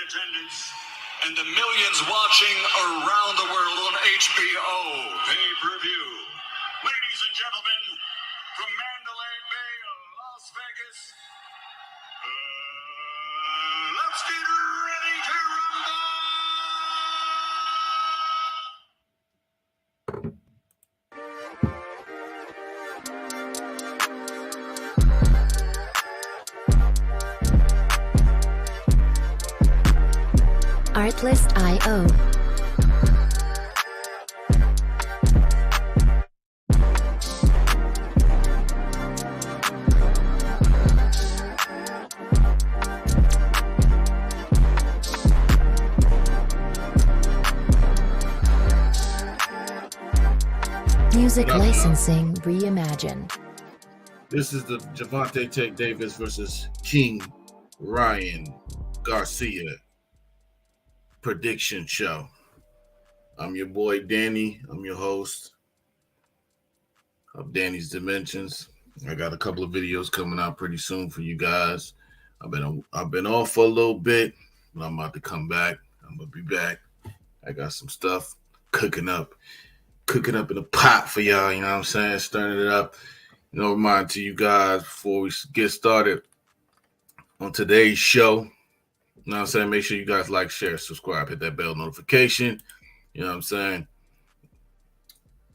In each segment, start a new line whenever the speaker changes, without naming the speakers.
attendance and the millions watching around the world on HBO pay-per-view. Ladies and gentlemen, from Mandalay Bay, Las Vegas, let's get ready to rumble!
Artlist.io. Music licensing reimagined.
This is the Javante Tank Davis versus King Ryan Garcia Prediction Show. I'm your boy Danny. I'm your host of Danny's Dimensions. I got a couple of videos coming out pretty soon for you guys. I've been off for a little bit, but I'm about to come back. I'm gonna be back. I got some stuff cooking up in a pot for y'all. You know what I'm saying? Stirring it up. Remind to you guys before we get started on today's show. You know what I'm saying? Make sure you guys like, share, subscribe, hit that bell notification. You know what I'm saying?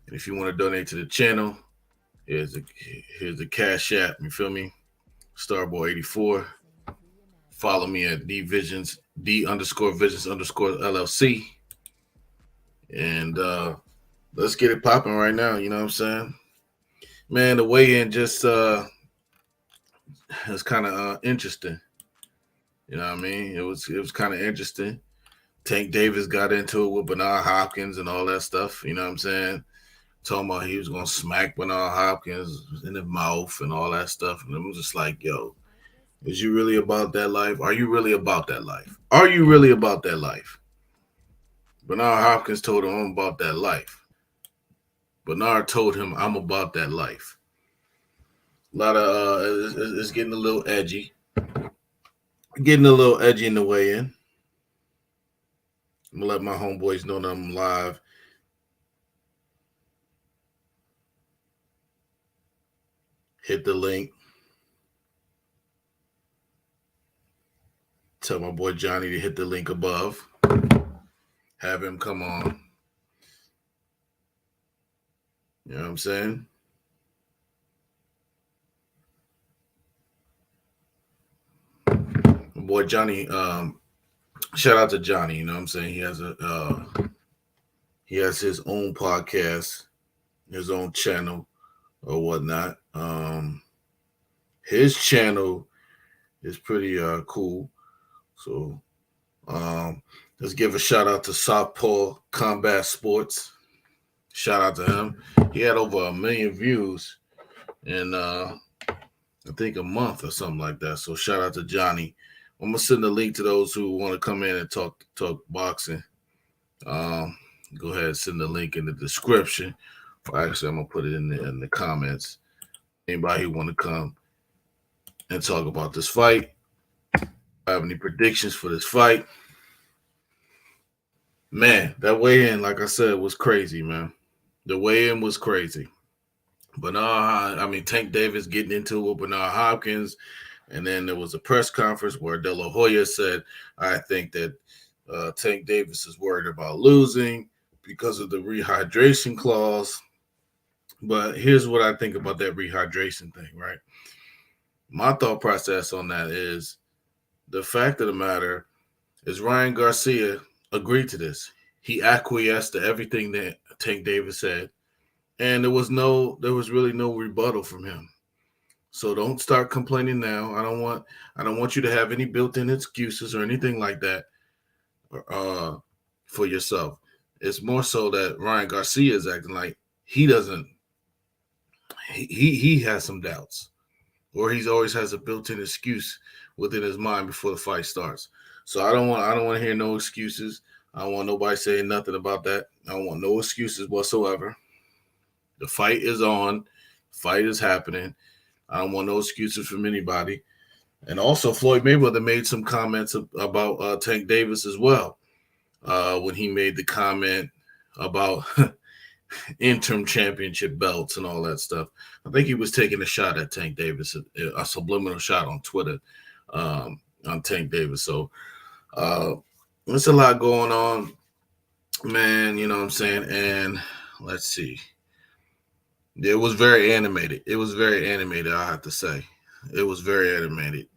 And if you want to donate to the channel, here's the Cash App. You feel me? Starboy84. Follow me at D_Visions _LLC. And let's get it popping right now. You know what I'm saying? Man, the weigh-in just is kind of interesting. You know what I mean? It was kind of interesting. Tank Davis got into it with Bernard Hopkins and all that stuff. You know what I'm saying? Talking about he was going to smack Bernard Hopkins in the mouth and all that stuff. And it was just like, yo, is you really about that life? Are you really about that life? Are you really about that life? Bernard Hopkins told him, I'm about that life. Bernard told him, I'm about that life. A lot of, it's getting a little edgy. Getting a little edgy in the weigh-in. I'm going to let my homeboys know that I'm live. Hit the link. Tell my boy Johnny to hit the link above. Have him come on. You know what I'm saying? My boy Johnny, shout out to Johnny, you know what I'm saying? He has his own podcast, his own channel or whatnot. His channel is pretty cool. So let's give a shout out to Southpaw Combat Sports. Shout out to him. He had over 1 million views in I think a month or something like that. So shout out to Johnny. I'm gonna send a link to those who want to come in and talk boxing. Go ahead and send the link in the description. Actually, I'm gonna put it in the comments. Anybody who want to come and talk about this fight, have any predictions for this fight? Man, that weigh-in, like I said, was crazy, man. The weigh-in was crazy. Tank Davis getting into it with Bernard Hopkins. And then there was a press conference where De La Hoya said, I think that Tank Davis is worried about losing because of the rehydration clause. But here's what I think about that rehydration thing, right? My thought process on that is the fact of the matter is Ryan Garcia agreed to this. He acquiesced to everything that Tank Davis said. And there was really no rebuttal from him. So don't start complaining now. I don't want you to have any built-in excuses or anything like that for yourself. It's more so that Ryan Garcia is acting like he has some doubts, or he's always has a built-in excuse within his mind before the fight starts. So I don't want to hear no excuses. I don't want nobody saying nothing about that. I don't want no excuses whatsoever. The fight is on. The fight is happening. I don't want no excuses from anybody. And also, Floyd Mayweather made some comments about Tank Davis as well. When he made the comment about interim championship belts and all that stuff. I think he was taking a shot at Tank Davis, a subliminal shot on Twitter on Tank Davis. So there's a lot going on, man. You know what I'm saying? And let's see. It was very animated. It was very animated, I have to say. It was very animated,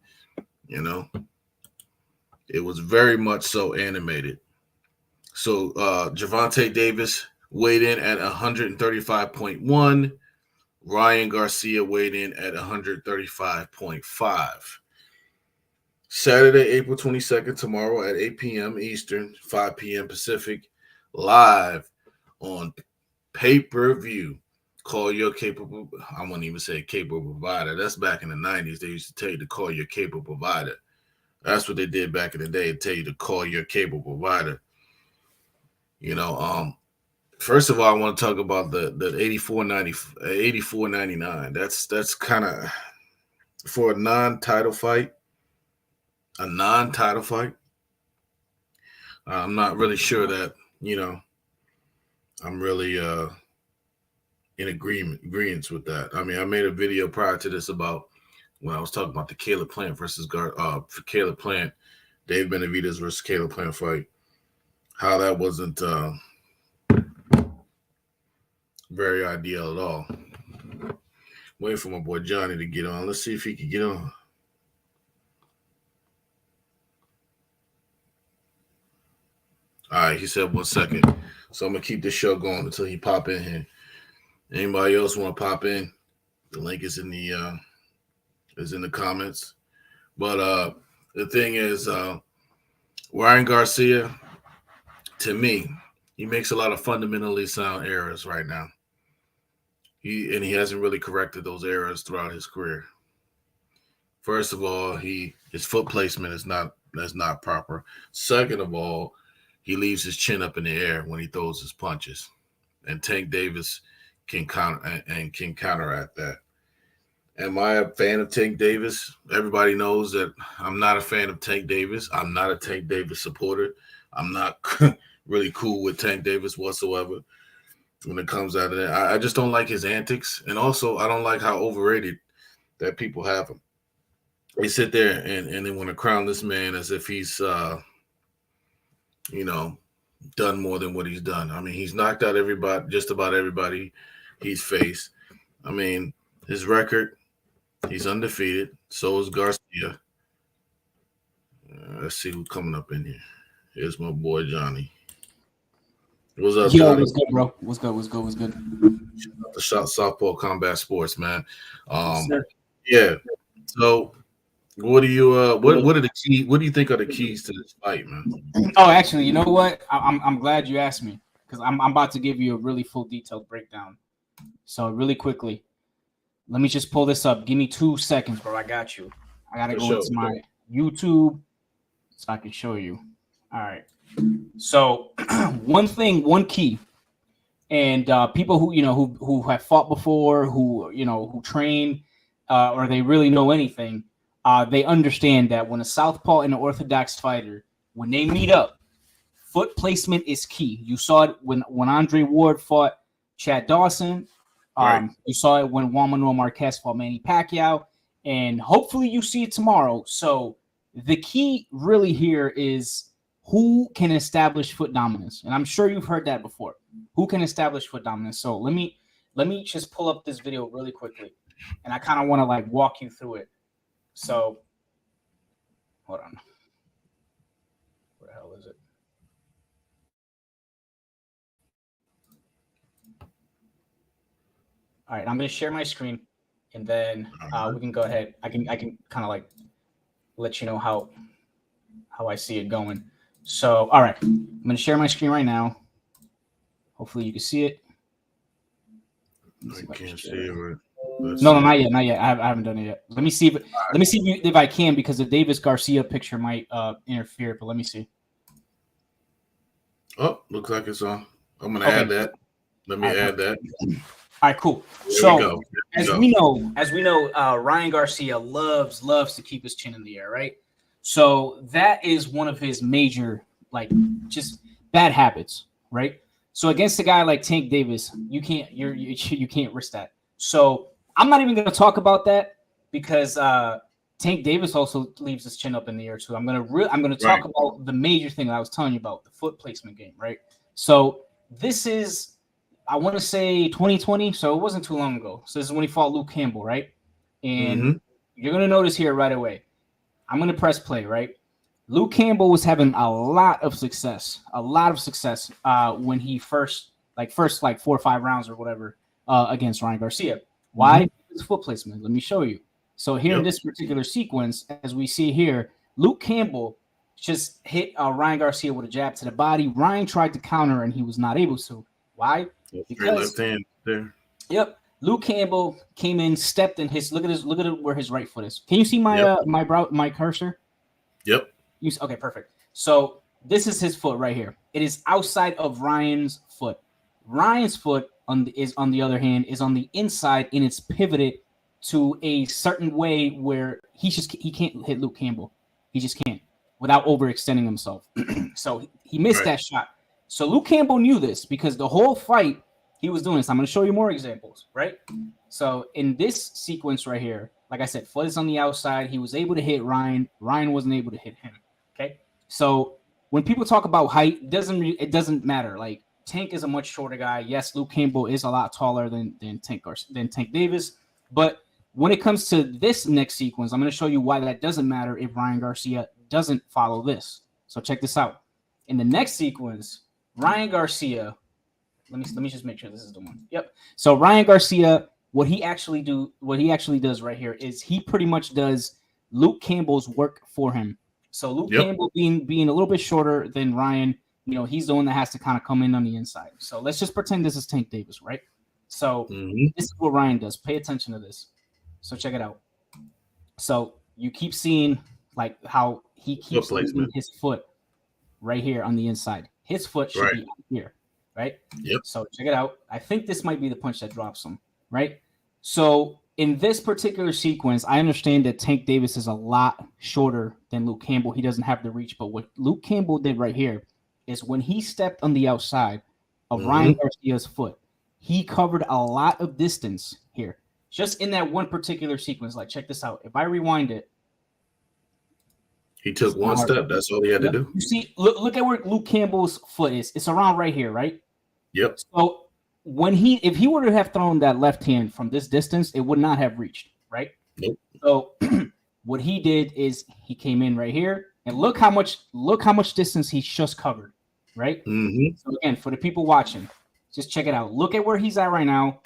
you know. It was very much so animated. So Gervonta Davis weighed in at 135.1. Ryan Garcia weighed in at 135.5. Saturday, April 22nd, tomorrow at 8 p.m. Eastern, 5 p.m. Pacific, live on pay-per-view. Call your capable, I wouldn't even say capable provider. That's back in the 90s. They used to tell you to call your cable provider. That's what they did back in the day, tell you to call your cable provider. You know, first of all, I want to talk about the 84.99. That's kind of for a non-title fight. I'm not really sure that, you know, I'm really in agreement with that. I mean, I made a video prior to this about when I was talking about the Caleb Plant versus for Caleb Plant, Dave Benavidez versus Caleb Plant fight. How that wasn't very ideal at all. Waiting for my boy Johnny to get on. Let's see if he can get on. All right, he said 1 second. So I'm gonna keep this show going until he pop in here. Anybody else want to pop in? The link is in the comments. But the thing is, Ryan Garcia, to me, he makes a lot of fundamentally sound errors right now. He hasn't really corrected those errors throughout his career. First of all, his foot placement is not proper. Second of all, he leaves his chin up in the air when he throws his punches, and Tank Davis can counteract that. Am I a fan of Tank Davis? Everybody knows that I'm not a fan of Tank Davis. I'm not a Tank Davis supporter. I'm not really cool with Tank Davis whatsoever when it comes out of that. I just don't like his antics. And also, I don't like how overrated that people have him. They sit there and they want to crown this man as if he's, done more than what he's done. I mean, he's knocked out just about everybody he's faced. I mean, his record, he's undefeated. So is Garcia. Let's see who's coming up in here. Here's my boy Johnny. What's up,
Yo,
Johnny?
what's good, bro? What's good?
The shot Southpaw Combat Sports, man.
Yes,
Yeah. So, what do you what are the key? What do you think are the keys to this fight, man?
Oh, actually, you know what? I'm glad you asked me because I'm about to give you a really full detailed breakdown. So really quickly, let me just pull this up. Give me 2 seconds, bro. I got you. I gotta go into my YouTube so I can show you. All right. So one key, and people who have fought before, who train, or they really know anything, they understand that when a southpaw and an orthodox fighter, when they meet up, foot placement is key. You saw it when Andre Ward fought Chad Dawson.
Right.
You saw it when Juan Manuel Marquez fought Manny Pacquiao, and hopefully you see it tomorrow. So the key really here is who can establish foot dominance, and I'm sure you've heard that before. Who can establish foot dominance? So let me just pull up this video really quickly, and I kind of want to walk you through it. So hold on, where the hell is it? All right, I'm going to share my screen, and then we can go ahead. I can kind of let you know how I see it going. So, all right, I'm going to share my screen right now. Hopefully, you can see it.
I can't see it. Right.
No, not yet. I haven't done it yet. Let me see if I can, because the Davis-Garcia picture might interfere. But let me see.
Oh, looks like it's on. I'm going to add that. Let me add that.
All right, cool. So as we know, Ryan Garcia loves to keep his chin in the air, right? So that is one of his major, like, just bad habits, right? So against a guy like Tank Davis, you can't risk that. So I'm not even going to talk about that because Tank Davis also leaves his chin up in the air too. I'm gonna talk about the major thing that I was telling you about, the foot placement game, right? So this is, I want to say 2020, so it wasn't too long ago. So this is when he fought Luke Campbell, right? And you're gonna notice here right away. I'm gonna press play, right? Luke Campbell was having a lot of success when he first 4 or 5 rounds or whatever against Ryan Garcia. Why? It's foot placement. Let me show you. So here in this particular sequence, as we see here, Luke Campbell just hit Ryan Garcia with a jab to the body. Ryan tried to counter and he was not able to. Why? Because left hand there. Yep. Luke Campbell came in, stepped in his look at where his right foot is. Can you see my my cursor? Yep. Okay, perfect. So this is his foot right here. It is outside of Ryan's foot. Ryan's foot on the other hand is on the inside and it's pivoted to a certain way where he can't hit Luke Campbell. He just can't without overextending himself. So he missed that shot. So Luke Campbell knew this because the whole fight he was doing this. I'm going to show you more examples, right? So in this sequence right here, like I said, foot is on the outside. He was able to hit Ryan. Ryan wasn't able to hit him. Okay. So when people talk about height, it doesn't matter. Like Tank is a much shorter guy. Yes, Luke Campbell is a lot taller than Tank Davis. But when it comes to this next sequence, I'm going to show you why that doesn't matter if Ryan Garcia doesn't follow this. So check this out. In the next sequence, Ryan Garcia, let me just make sure this is the one. Yep. So Ryan Garcia, what he actually does right here is he pretty much does Luke Campbell's work for him. So Luke Campbell being a little bit shorter than Ryan, he's the one that has to kind of come in on the inside. So let's just pretend this is Tank Davis, right? So this is what Ryan does. Pay attention to this. So check it out. So you keep seeing like how he keeps moving his foot right here on the inside. His foot should be out here, right? Yep. So check it out. I think this might be the punch that drops him, right? So in this particular sequence, I understand that Tank Davis is a lot shorter than Luke Campbell. He doesn't have the reach, but what Luke Campbell did right here is when he stepped on the outside of Ryan Garcia's foot, he covered a lot of distance here. Just in that one particular sequence. Like, check this out. If I rewind it.
He took one step. That's all he had to do.
You see, look at where Luke Campbell's foot is. It's around right here, right?
Yep.
So if he were to have thrown that left hand from this distance, it would not have reached, right?
Nope.
So what he did is he came in right here, and look how much distance he just covered, right? So again, for the people watching, just check it out. Look at where he's at right now.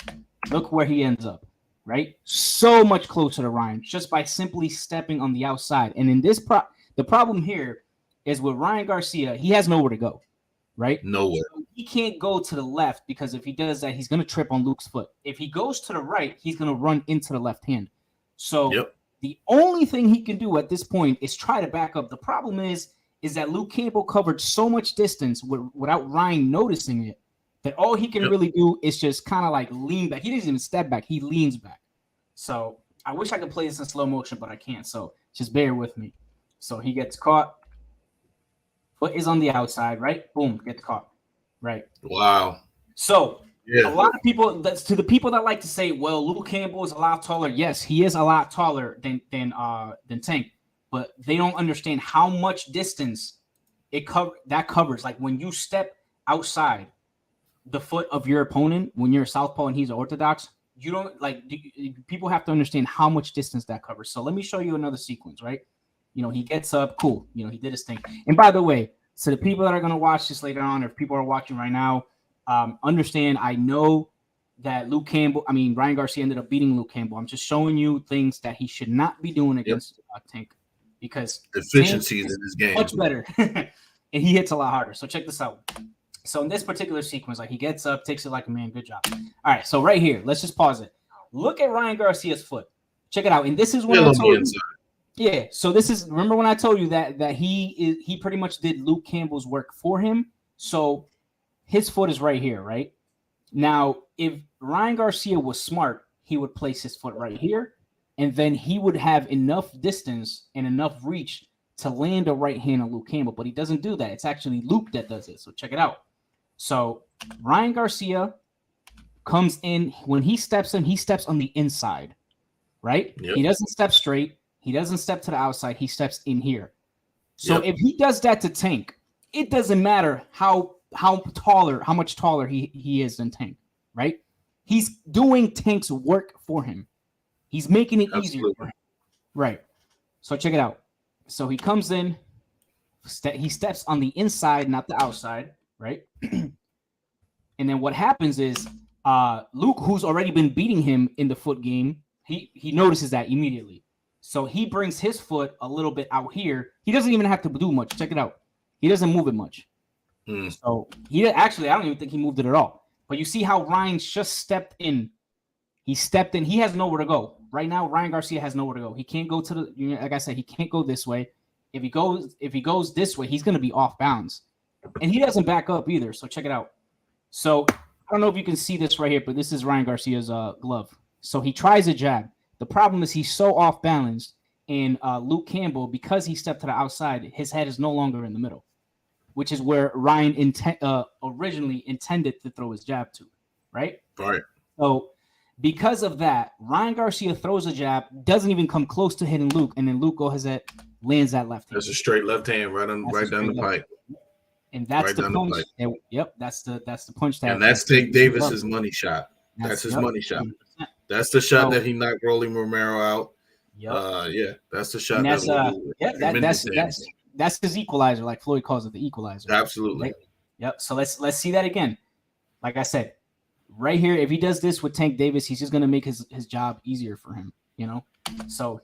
Look where he ends up. Right, so much closer to Ryan just by simply stepping on the outside. And in this the problem here is with Ryan Garcia, he has nowhere to go, right?
Nowhere.
So he can't go to the left because if he does that, he's going to trip on Luke's foot. If he goes to the right, he's going to run into the left hand. So the only thing he can do at this point is try to back up. The problem is that Luke Campbell covered so much distance without Ryan noticing it, that all he can really do is just kind of like lean back. He doesn't even step back. He leans back. So I wish I could play this in slow motion, but I can't. So just bear with me. So he gets caught. Foot is on the outside, right? Boom, gets caught. Right.
Wow.
So a lot of people, that's to the people that like to say, well, Luke Campbell is a lot taller. Yes, he is a lot taller than Tank, but they don't understand how much distance that covers. Like when you step outside the foot of your opponent, when you're a southpaw and he's an orthodox, you don't people have to understand how much distance that covers. So let me show you another sequence, right? He gets up, cool. He did his thing. And by the way, so the people that are going to watch this later on, or if people are watching right now, understand, I know that Ryan Garcia ended up beating Luke Campbell. I'm just showing you things that he should not be doing against Tank because
efficiencies in this game
much better. And he hits a lot harder. So check this out. So in this particular sequence, like he gets up, takes it like a man. Good job. All right. So right here, let's just pause it. Look at Ryan Garcia's foot. Check it out. And this is when I told you. Yeah. So this is, remember when I told you that he pretty much did Luke Campbell's work for him. So his foot is right here, right? Now, if Ryan Garcia was smart, he would place his foot right here, and then he would have enough distance and enough reach to land a right hand on Luke Campbell, but he doesn't do that. It's actually Luke that does it. So check it out. So Ryan Garcia comes in. When he steps in, he steps on the inside, right?
Yep.
He doesn't step straight. He doesn't step to the outside. He steps in here. So
Yep.
if he does that to Tank, it doesn't matter how much taller he is than Tank, right? He's doing Tank's work for him. He's making it easier for him. Right. So check it out. So he comes in, he steps on the inside, not the outside, right? And then what happens is Luke, who's already been beating him in the foot game, he notices that immediately. So he brings his foot a little bit out here. He doesn't even have to do much. Check it out. He doesn't move it much. So I don't even think he moved it at all. But you see how Ryan just stepped in. He stepped in. He has nowhere to go. Right now, Ryan Garcia has nowhere to go. He can't go to the, like I said, he can't go this way. If he goes this way, he's going to be off bounds. And he doesn't back up either. So check it out. So I don't know if you can see this right here, but this is Ryan Garcia's glove. So he tries a jab. The problem is he's so off balance. And Luke Campbell, because he stepped to the outside, his head is no longer in the middle, which is where Ryan originally intended to throw his jab to, right?
Right.
So because of that, Ryan Garcia throws a jab, doesn't even come close to hitting Luke, and then Luke goes ahead, lands that left hand.
That's a straight left hand right down the pipe.
And that's the punch. Yep, that's the punch that.
And that's Tank Davis's money shot. That's his money shot. 100%. That's the shot that he knocked Rolly Romero out. Yeah, that's the shot.
That's his equalizer, like Floyd calls it, the equalizer.
Absolutely.
Right? Yep. So let's see that again. Like I said, right here, if he does this with Tank Davis, he's just gonna make his job easier for him. So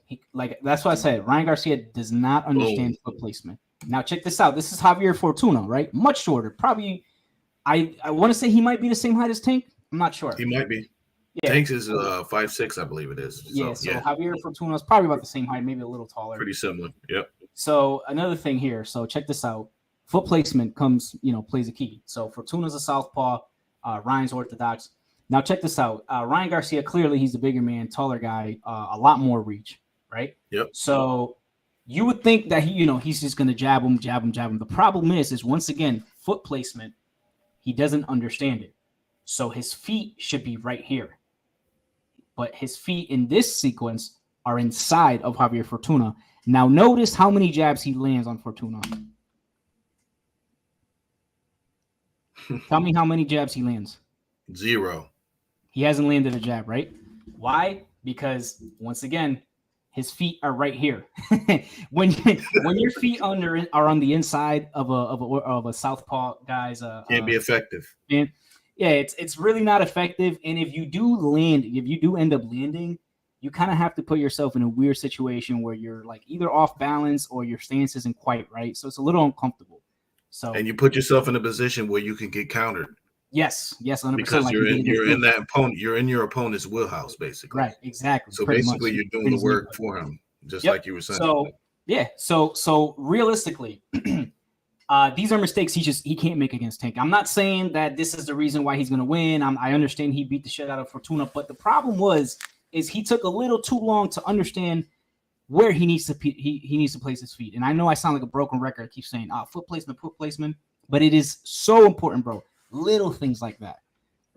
that's why I said Ryan Garcia does not understand foot placement. Now check this out. This is Javier Fortuna, right? Much shorter. Probably, I want to say he might be the same height as Tank. I'm not sure.
He might be.
Yeah.
Tank's is 5'6", I believe it is.
So Javier Fortuna is probably about the same height, maybe a little taller.
Pretty similar. Yep.
So another thing here. So check this out. Foot placement plays a key. So Fortuna's a southpaw. Ryan's orthodox. Now check this out. Ryan Garcia, clearly he's the bigger man, taller guy, a lot more reach, right?
Yep.
So you would think that he's just gonna jab him. The problem is once again, foot placement. He doesn't understand it. So his feet should be right here. But his feet in this sequence are inside of Javier Fortuna. Now notice how many jabs he lands on Fortuna. Tell me how many jabs he lands.
0.
He hasn't landed a jab, right? Why? Because once again, his feet are right here. when your feet are on the inside of a southpaw guy's
can't be effective.
And yeah, it's really not effective. And if you do end up landing, you kind of have to put yourself in a weird situation where you're like either off balance or your stance isn't quite right. So it's a little uncomfortable. So
and you put yourself in a position where you can get countered.
Yes, 100%.
Because you're in that opponent, you're in your opponent's wheelhouse, basically.
Right, exactly.
So basically, you're doing the work for him, just like you were saying.
So yeah, so realistically, these are mistakes he can't make against Tank. I'm not saying that this is the reason why he's going to win. I understand he beat the shit out of Fortuna, but the problem is he took a little too long to understand where he needs to place his feet. And I know I sound like a broken record. I keep saying foot placement, but it is so important, bro. Little things like that.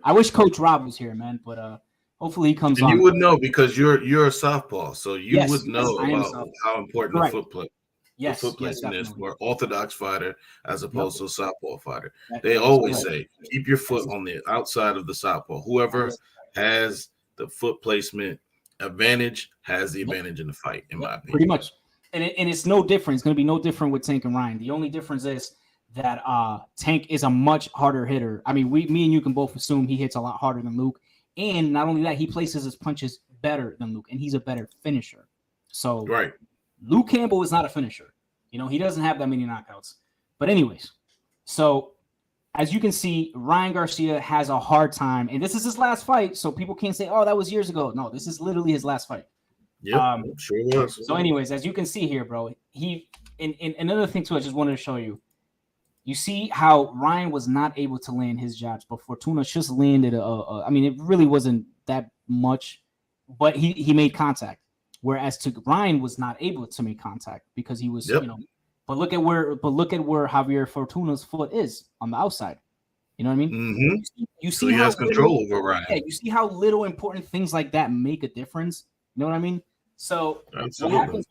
I wish Coach Rob was here, man, but hopefully he comes on.
You would know because you're a southpaw, so you would know about how important the foot placement is for an orthodox fighter as opposed to a southpaw fighter. They always say keep your foot on the outside of the southpaw. Whoever has the foot placement advantage has the advantage in the fight, in my opinion.
Pretty much. And it's no different. It's going to be no different with Tank and Ryan. The only difference is that Tank is a much harder hitter. I mean, me and you can both assume he hits a lot harder than Luke. And not only that, he places his punches better than Luke, and he's a better finisher. So Luke Campbell is not a finisher. He doesn't have that many knockouts. But anyways, so as you can see, Ryan Garcia has a hard time. And this is his last fight, so people can't say, oh, that was years ago. No, this is literally his last fight.
Yeah, sure was.
So anyways, as you can see here, bro, and another thing too, I just wanted to show you. You see how Ryan was not able to land his jabs, but Fortuna just landed I mean, it really wasn't that much, but he made contact. Whereas Ryan was not able to make contact because he was,
Yep.
But look at where Javier Fortuna's foot is on the outside. You know what I mean?
Mm-hmm.
You
So
see
he
how
has control over Ryan.
Yeah, you see how little important things like that make a difference. You know what I mean? So
Absolutely.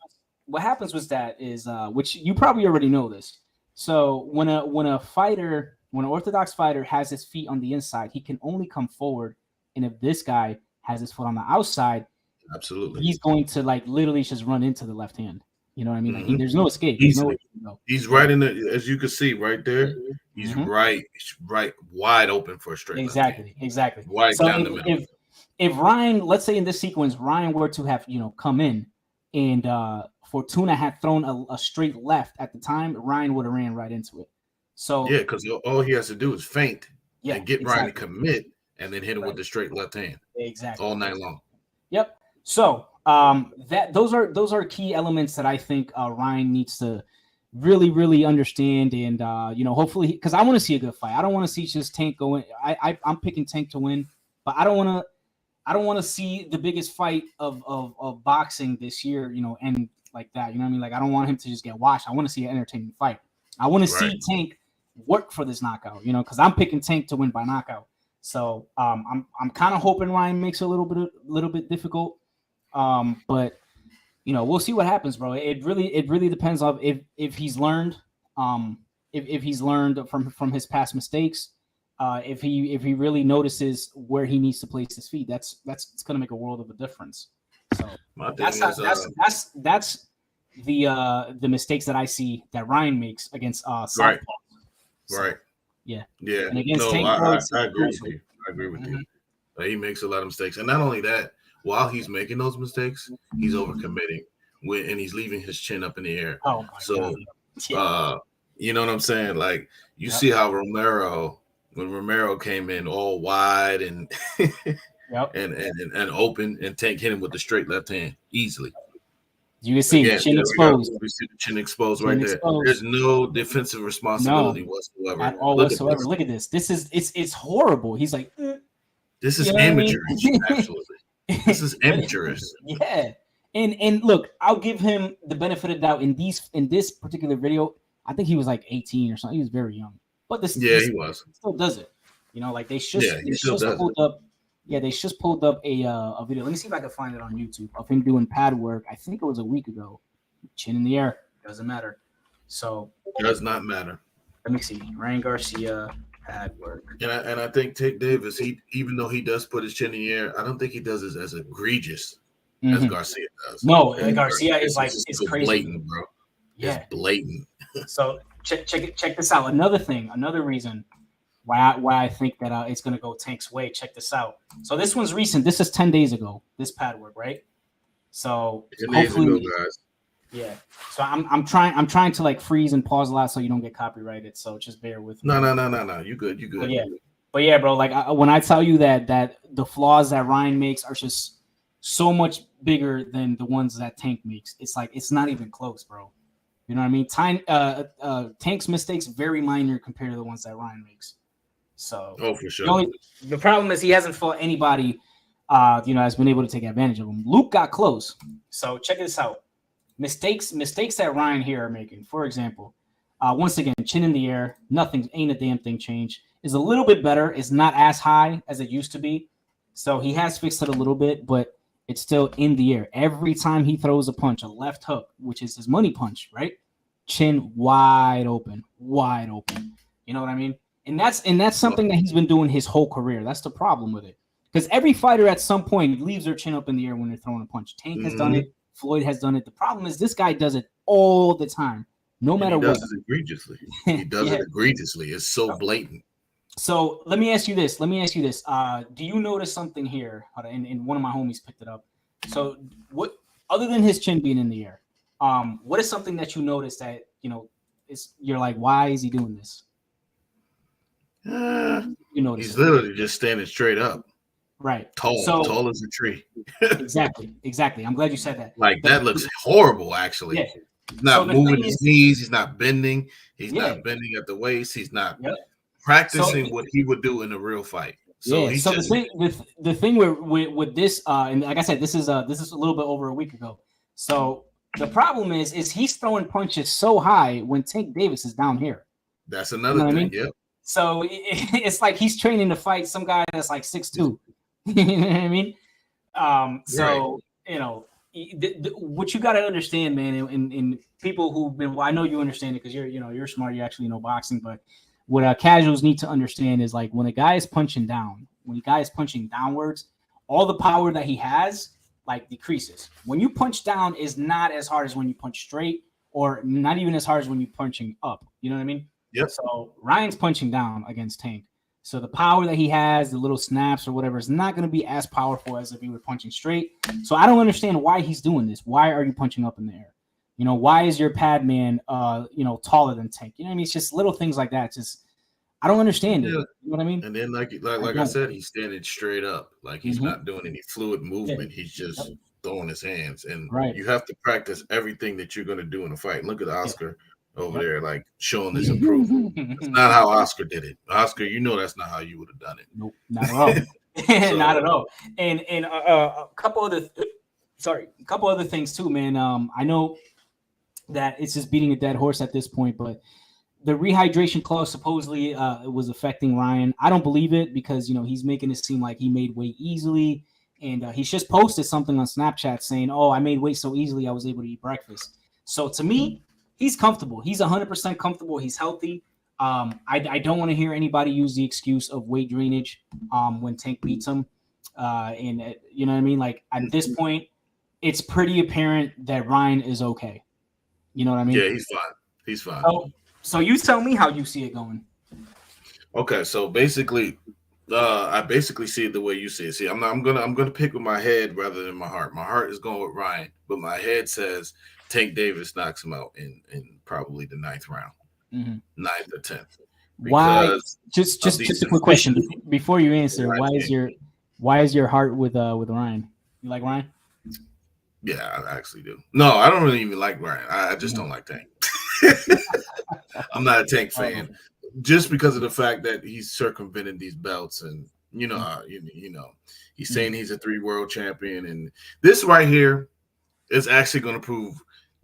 what happens was that is which you probably already know this. So when an orthodox fighter has his feet on the inside, he can only come forward. And if this guy has his foot on the outside,
absolutely,
he's going to like literally just run into the left hand. You know what I mean? Like there's no escape.
Easily.
No
he's right in the, as you can see right there. He's right wide open for a straight.
Exactly.
Wide
so
down the middle.
If Ryan, let's say in this sequence, Ryan were to have come in and Fortuna had thrown a straight left at the time, Ryan would have ran right into it. So
yeah, because all he has to do is feint and get Ryan to commit, and then hit him with the straight left hand.
Exactly.
All night long.
Yep. So those are key elements that I think Ryan needs to really understand, and hopefully, because I want to see a good fight. I don't want to see just Tank going. I'm picking Tank to win, but I don't want to see the biggest fight of boxing this year, and like that. You know what I mean? Like I don't want him to just get washed. I want to see an entertaining fight. I want to see Tank work for this knockout, because I'm picking Tank to win by knockout. So I'm kind of hoping Ryan makes it a little bit difficult. But we'll see what happens, bro. It really depends on if he's learned, if he's learned from his past mistakes. If he really notices where he needs to place his feet, that's gonna make a world of a difference. So that's the mistakes that I see that Ryan makes against Southpaw.
Right.
Yeah.
And
against
no,
Tank
I agree with you. I agree with you. He makes a lot of mistakes, and not only that, while he's making those mistakes, he's overcommitting and he's leaving his chin up in the air.
Oh my God.
You know what I'm saying? Like you see how when Romero came in all wide and and open, and Tank hit him with the straight left hand easily.
You can see chin exposed.
We see the chin exposed right there. There's no defensive responsibility whatsoever.
At all whatsoever. Look at this. It's horrible. He's like,
this is amateurish. Absolutely, this is amateurish.
Yeah, and look, I'll give him the benefit of the doubt in this particular video. I think he was like 18 or something. He was very young, but he was. Still does it. Like they just pulled up. Yeah, they just pulled up a video. Let me see if I can find it on YouTube of him doing pad work. I think it was a week ago. Chin in the air. Doesn't matter. So
does not matter.
Let me see. Ryan Garcia pad work.
And I think Tank Davis, even though he does put his chin in the air, I don't think he does it as egregious as Garcia does.
No, Garcia is like it's crazy.
Blatant, bro.
Yeah.
It's blatant.
So check this out. Another reason why I think that it's going to go Tank's way. Check this out. So this one's recent. This is 10 days ago, this pad work, right? So
10 days ago, guys.
Yeah. So I'm trying to like freeze and pause a lot so you don't get copyrighted. So just bear with me.
No. You good.
But yeah, bro, like when I tell you that the flaws that Ryan makes are just so much bigger than the ones that Tank makes, it's like it's not even close, bro. You know what I mean? Tank's mistakes very minor compared to the ones that Ryan makes. So,
for sure.
The problem is he hasn't fought anybody, has been able to take advantage of him. Luke got close. So check this out. Mistakes that Ryan here are making. For example, once again, chin in the air. Ain't a damn thing changed. Is a little bit better. It's not as high as it used to be. So he has fixed it a little bit, but it's still in the air. Every time he throws a punch, a left hook, which is his money punch, right? Chin wide open. You know what I mean? And that's something that he's been doing his whole career. That's the problem with it. Because every fighter at some point leaves their chin up in the air when they're throwing a punch. Tank has done it. Floyd has done it. The problem is this guy does it all the time, no matter what. He does it egregiously.
He does it egregiously. It's so blatant.
So let me ask you this. Do you notice something here? And one of my homies picked it up. So what, other than his chin being in the air, what is something that you notice that, you're like, why is he doing this?
He's literally just standing straight up.
Right.
Tall as a tree.
Exactly. I'm glad you said that.
That looks horrible, actually. He's not moving his knees. He's not bending. He's
Yeah.
not bending at the waist. He's not
Yep.
practicing what he would do in a real fight. So
yeah. So the thing with this, and like I said, this is a little bit over a week ago. So the problem is he's throwing punches so high when Tank Davis is down here.
That's another thing. Yep.
So it's like he's training to fight some guy that's like 6'2". You know what I mean? So right. You know, what you got to understand, man, and people who've been, well, I know you understand it because you're smart, you actually know boxing, but what casuals need to understand is like when a guy is punching down, when a guy is punching downwards, all the power that he has like decreases. When you punch down is not as hard as when you punch straight, or not even as hard as when you're punching up. You know what I mean?
Yep.
So Ryan's punching down against Tank. So the power that he has, the little snaps or whatever, is not going to be as powerful as if he were punching straight. So I don't understand why he's doing this. Why are you punching up in the air? You know, why is your pad man, taller than Tank? You know what I mean? It's just little things like that. It's just, I don't understand it. You know what I mean?
And then, like I said, he's standing straight up. Like he's not doing any fluid movement. He's just throwing his hands. And you have to practice everything that you're going to do in a fight. Look at Oscar over there, like showing this improvement. That's not how Oscar did it. Oscar, that's not how you would have done it.
Nope, not at all. Not at all. And a couple other things too, man. I know that it's just beating a dead horse at this point, but the rehydration clause supposedly was affecting Ryan. I don't believe it because he's making it seem like he made weight easily, and he's just posted something on Snapchat saying, "Oh, I made weight so easily I was able to eat breakfast." So to me, he's comfortable. He's 100% comfortable. He's healthy. I don't want to hear anybody use the excuse of weight drainage when Tank beats him. And you know what I mean? Like at this point, it's pretty apparent that Ryan is okay. You know what I mean?
Yeah, he's fine. He's fine.
So you tell me how you see it going.
Okay, so basically, I basically see it the way you see it. See, I'm gonna pick with my head rather than my heart. My heart is going with Ryan, but my head says Tank Davis knocks him out in probably the 9th round, 9th or 10th.
Why? Just a quick question before you answer. Why is your heart with Ryan? You like Ryan?
Yeah, I actually do. No, I don't really even like Ryan. I just don't like Tank. I'm not a Tank fan, just because of the fact that he's circumventing these belts, and he's saying he's a 3 world champion, and this right here is actually going to prove.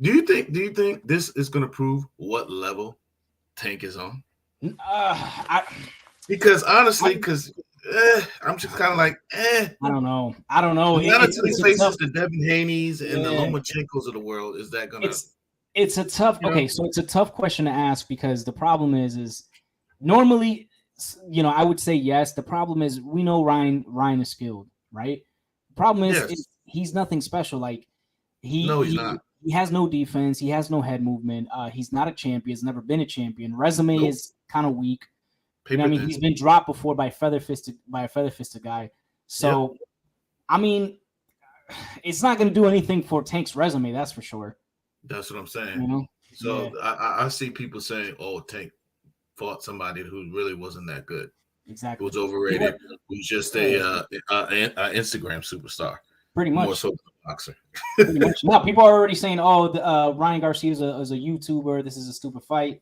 Do you think this is going to prove what level Tank is on? Because honestly, I'm just kind of like,
I don't know.
Not until he faces the Devin Haney's and the Lomachenkos of the world is that going to.
It's a tough. Okay, so it's a tough question to ask because the problem is normally, I would say yes. The problem is we know Ryan is skilled, right? The problem is he's nothing special. Like he's not. He has no defense. He has no head movement. He's not a champion. He's never been a champion. Resume is kind of weak. He's been dropped before by a feather-fisted guy. So, I mean, it's not going to do anything for Tank's resume. That's for sure.
That's what I'm saying. So I see people saying, "Oh, Tank fought somebody who really wasn't that good.
Exactly.
Who was overrated. Who's just a Instagram superstar.
Pretty much.
More so than a boxer."
Pretty much. No, people are already saying, "Oh, Ryan Garcia is a YouTuber. This is a stupid fight."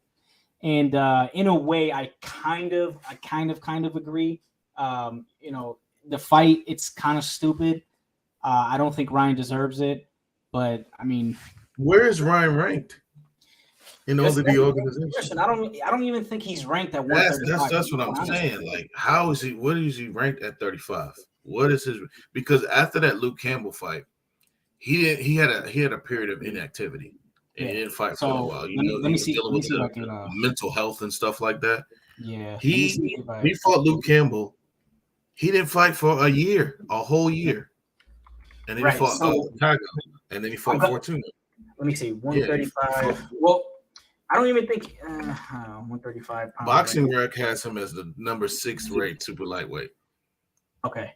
And in a way, I kind of agree. The fight, it's kind of stupid. I don't think Ryan deserves it, but I mean,
where is Ryan ranked in all the organizations?
I don't even think he's ranked at 135.
That's what I'm saying. Like, how is he? What is he ranked at 35? What is his? Because after that Luke Campbell fight, he had a period of inactivity. And he didn't fight for a while. Let me see. Dealing with mental health and stuff like that.
Yeah.
He fought Luke Campbell. He didn't fight for a whole year. And then he fought Tiago. And then he fought Fortuna.
Let me see. 135. Well, I don't even think 135.
Boxing Rec has him as the number 6 ranked super lightweight.
Okay.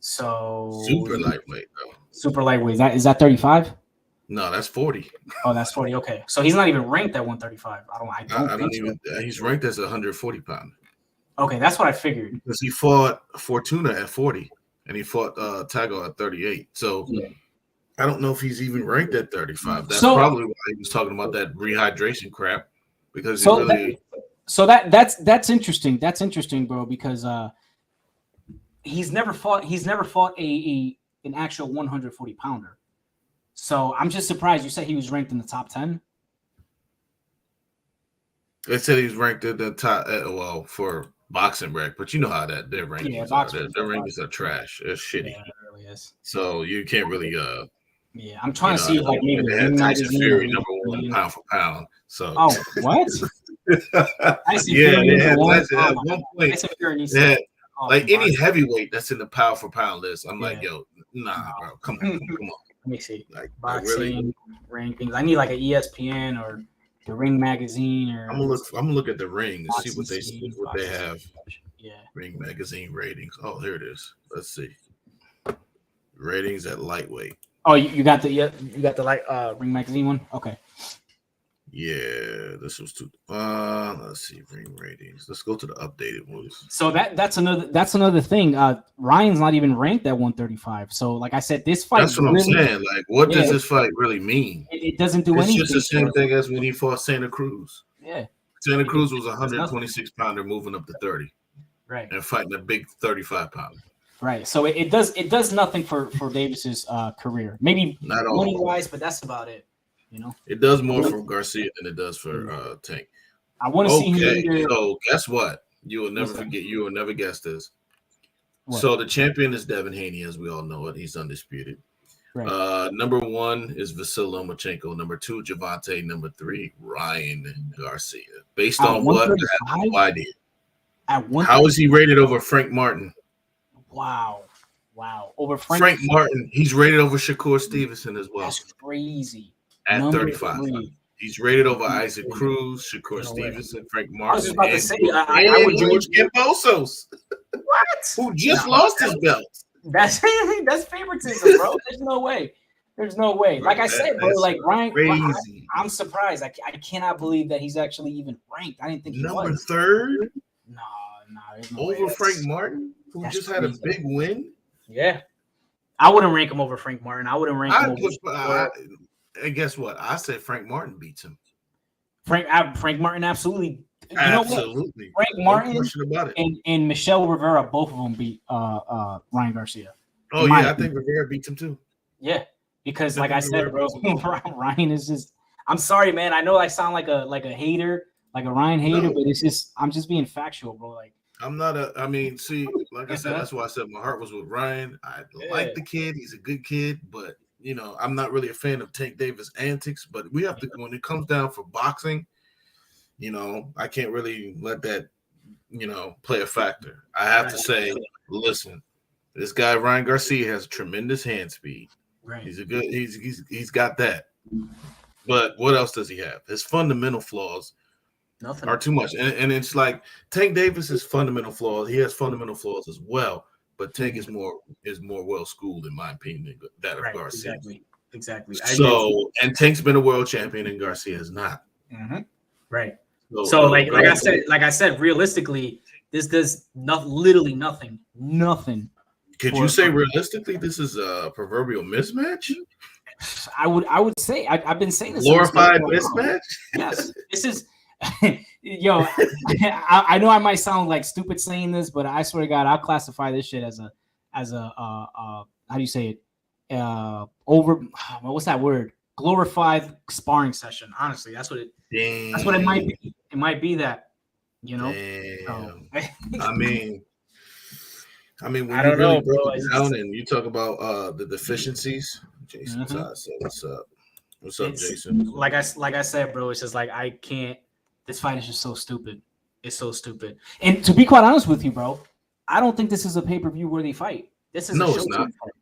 So
super lightweight though.
Super lightweight. Is that 35?
No, that's 40.
Oh, that's 40. Okay, so he's not even ranked at 135. I don't
even. So. He's ranked as a 140 pounder.
Okay, that's what I figured.
Because he fought Fortuna at 40, and he fought Tiago at 38. So I don't know if he's even ranked at 35. That's
So-
probably why he was talking about that rehydration crap because he
So
really.
that's interesting. That's interesting, bro, because he's never fought an actual 140 pounder. So I'm just surprised you said he was ranked in the top 10.
They said he's ranked at the top. Well, for boxing rank, but you know how that their rankings are. Their rankings are trash. It's shitty.
Yeah, it really is.
So you can't really.
Yeah, I'm trying to see like maybe
they had Tyson Fury number one pound for pound. So
what?
Yeah, at one point, like any heavyweight that's in the pound for pound list, I'm like, yo, nah, bro, come on.
Let me see.
Like
Boxing rankings. I need like an ESPN or the Ring magazine, or
I'm gonna look at the Ring and see what they have.
Yeah.
Ring magazine ratings. Oh, here it is. Let's see. Ratings at lightweight.
Oh, you got the Ring magazine one? Okay.
Yeah, this was too. Let's see, Ring ratings. Let's go to the updated ones.
So that's another thing. Ryan's not even ranked at 135. So, like I said, this fight.
That's what I'm saying. Like, what does this fight really mean?
It doesn't do anything.
It's just the same thing as when he fought Santa Cruz.
Yeah.
Santa Cruz was a 126 pounder moving up to 30.
Right.
And fighting a big 35 pounder.
Right. So it does nothing for Davis's career. Maybe
not all
money wise, but that's about it. You know,
it does more for Garcia than it does for Tank.
I want to see him.
So guess what? You will never forget. You will never guess this. What? So the champion is Devin Haney, as we all know it. He's undisputed. Right. Number 1 is Vasyl Lomachenko. Number 2, Javante. Number 3, Ryan Garcia. Based on what? I have no idea. How is he rated over Frank Martin?
Wow. Over
Frank Martin. He's rated over Shakur Stevenson as well.
That's crazy.
At 35. He's rated over Isaac Cruz, Shakur Stevenson, Frank Martin. I was just about to say, I would George Kambosos.
What?
Who just lost his belt.
That's favoritism, bro. There's no way. Like I said, bro, like Ryan, I'm surprised. I cannot believe that he's actually even ranked. I didn't think he was.
Number 3rd?
No.
Over Frank Martin, who just had a big win?
Yeah. I wouldn't rank him over Frank Martin. I wouldn't rank him over.
And guess what? I said Frank Martin beats him.
Frank Martin absolutely.
Absolutely.
Frank Martin and Michelle Rivera, both of them beat Ryan Garcia.
Oh yeah, I think Rivera beats him too.
Yeah, because like I said, bro, Ryan is just. I'm sorry, man. I know I sound like a hater, like a Ryan hater, but it's just I'm just being factual, bro. Like
I'm not see, like I said, that's why I said my heart was with Ryan. I like the kid; he's a good kid, but. You know, I'm not really a fan of Tank Davis antics, but we have to, when it comes down for boxing, you know, I can't really let that, you know, play a factor. I have to say, listen, this guy, Ryan Garcia, has tremendous hand speed.
Right.
He's got that. But what else does he have? His fundamental flaws are too much. And it's like Tank Davis's fundamental flaws, he has fundamental flaws as well. But Tank is more well schooled in my opinion than that of Garcia.
Exactly.
So and Tank's been a world champion and Garcia is not.
Mm-hmm. Right. So like I said, realistically, this does literally nothing.
Could you say realistically this is a proverbial mismatch?
I would say I've been saying this.
Glorified mismatch?
Yes. This is yo, I know I might sound like stupid saying this, but I swear to God, I'll classify this shit as a how do you say it? What's that word? Glorified sparring session. Honestly, that's what it might be. It might be that, you know.
I mean, when
I don't know, bro.
Down and you talk about the deficiencies, Jason Todd said, "What's up? What's up, Jason?"
Like I said, bro. It's just like I can't. This fight is just so stupid. It's so stupid. And to be quite honest with you, bro, I don't think this is a pay-per-view worthy fight. This is
it's not.
Fight.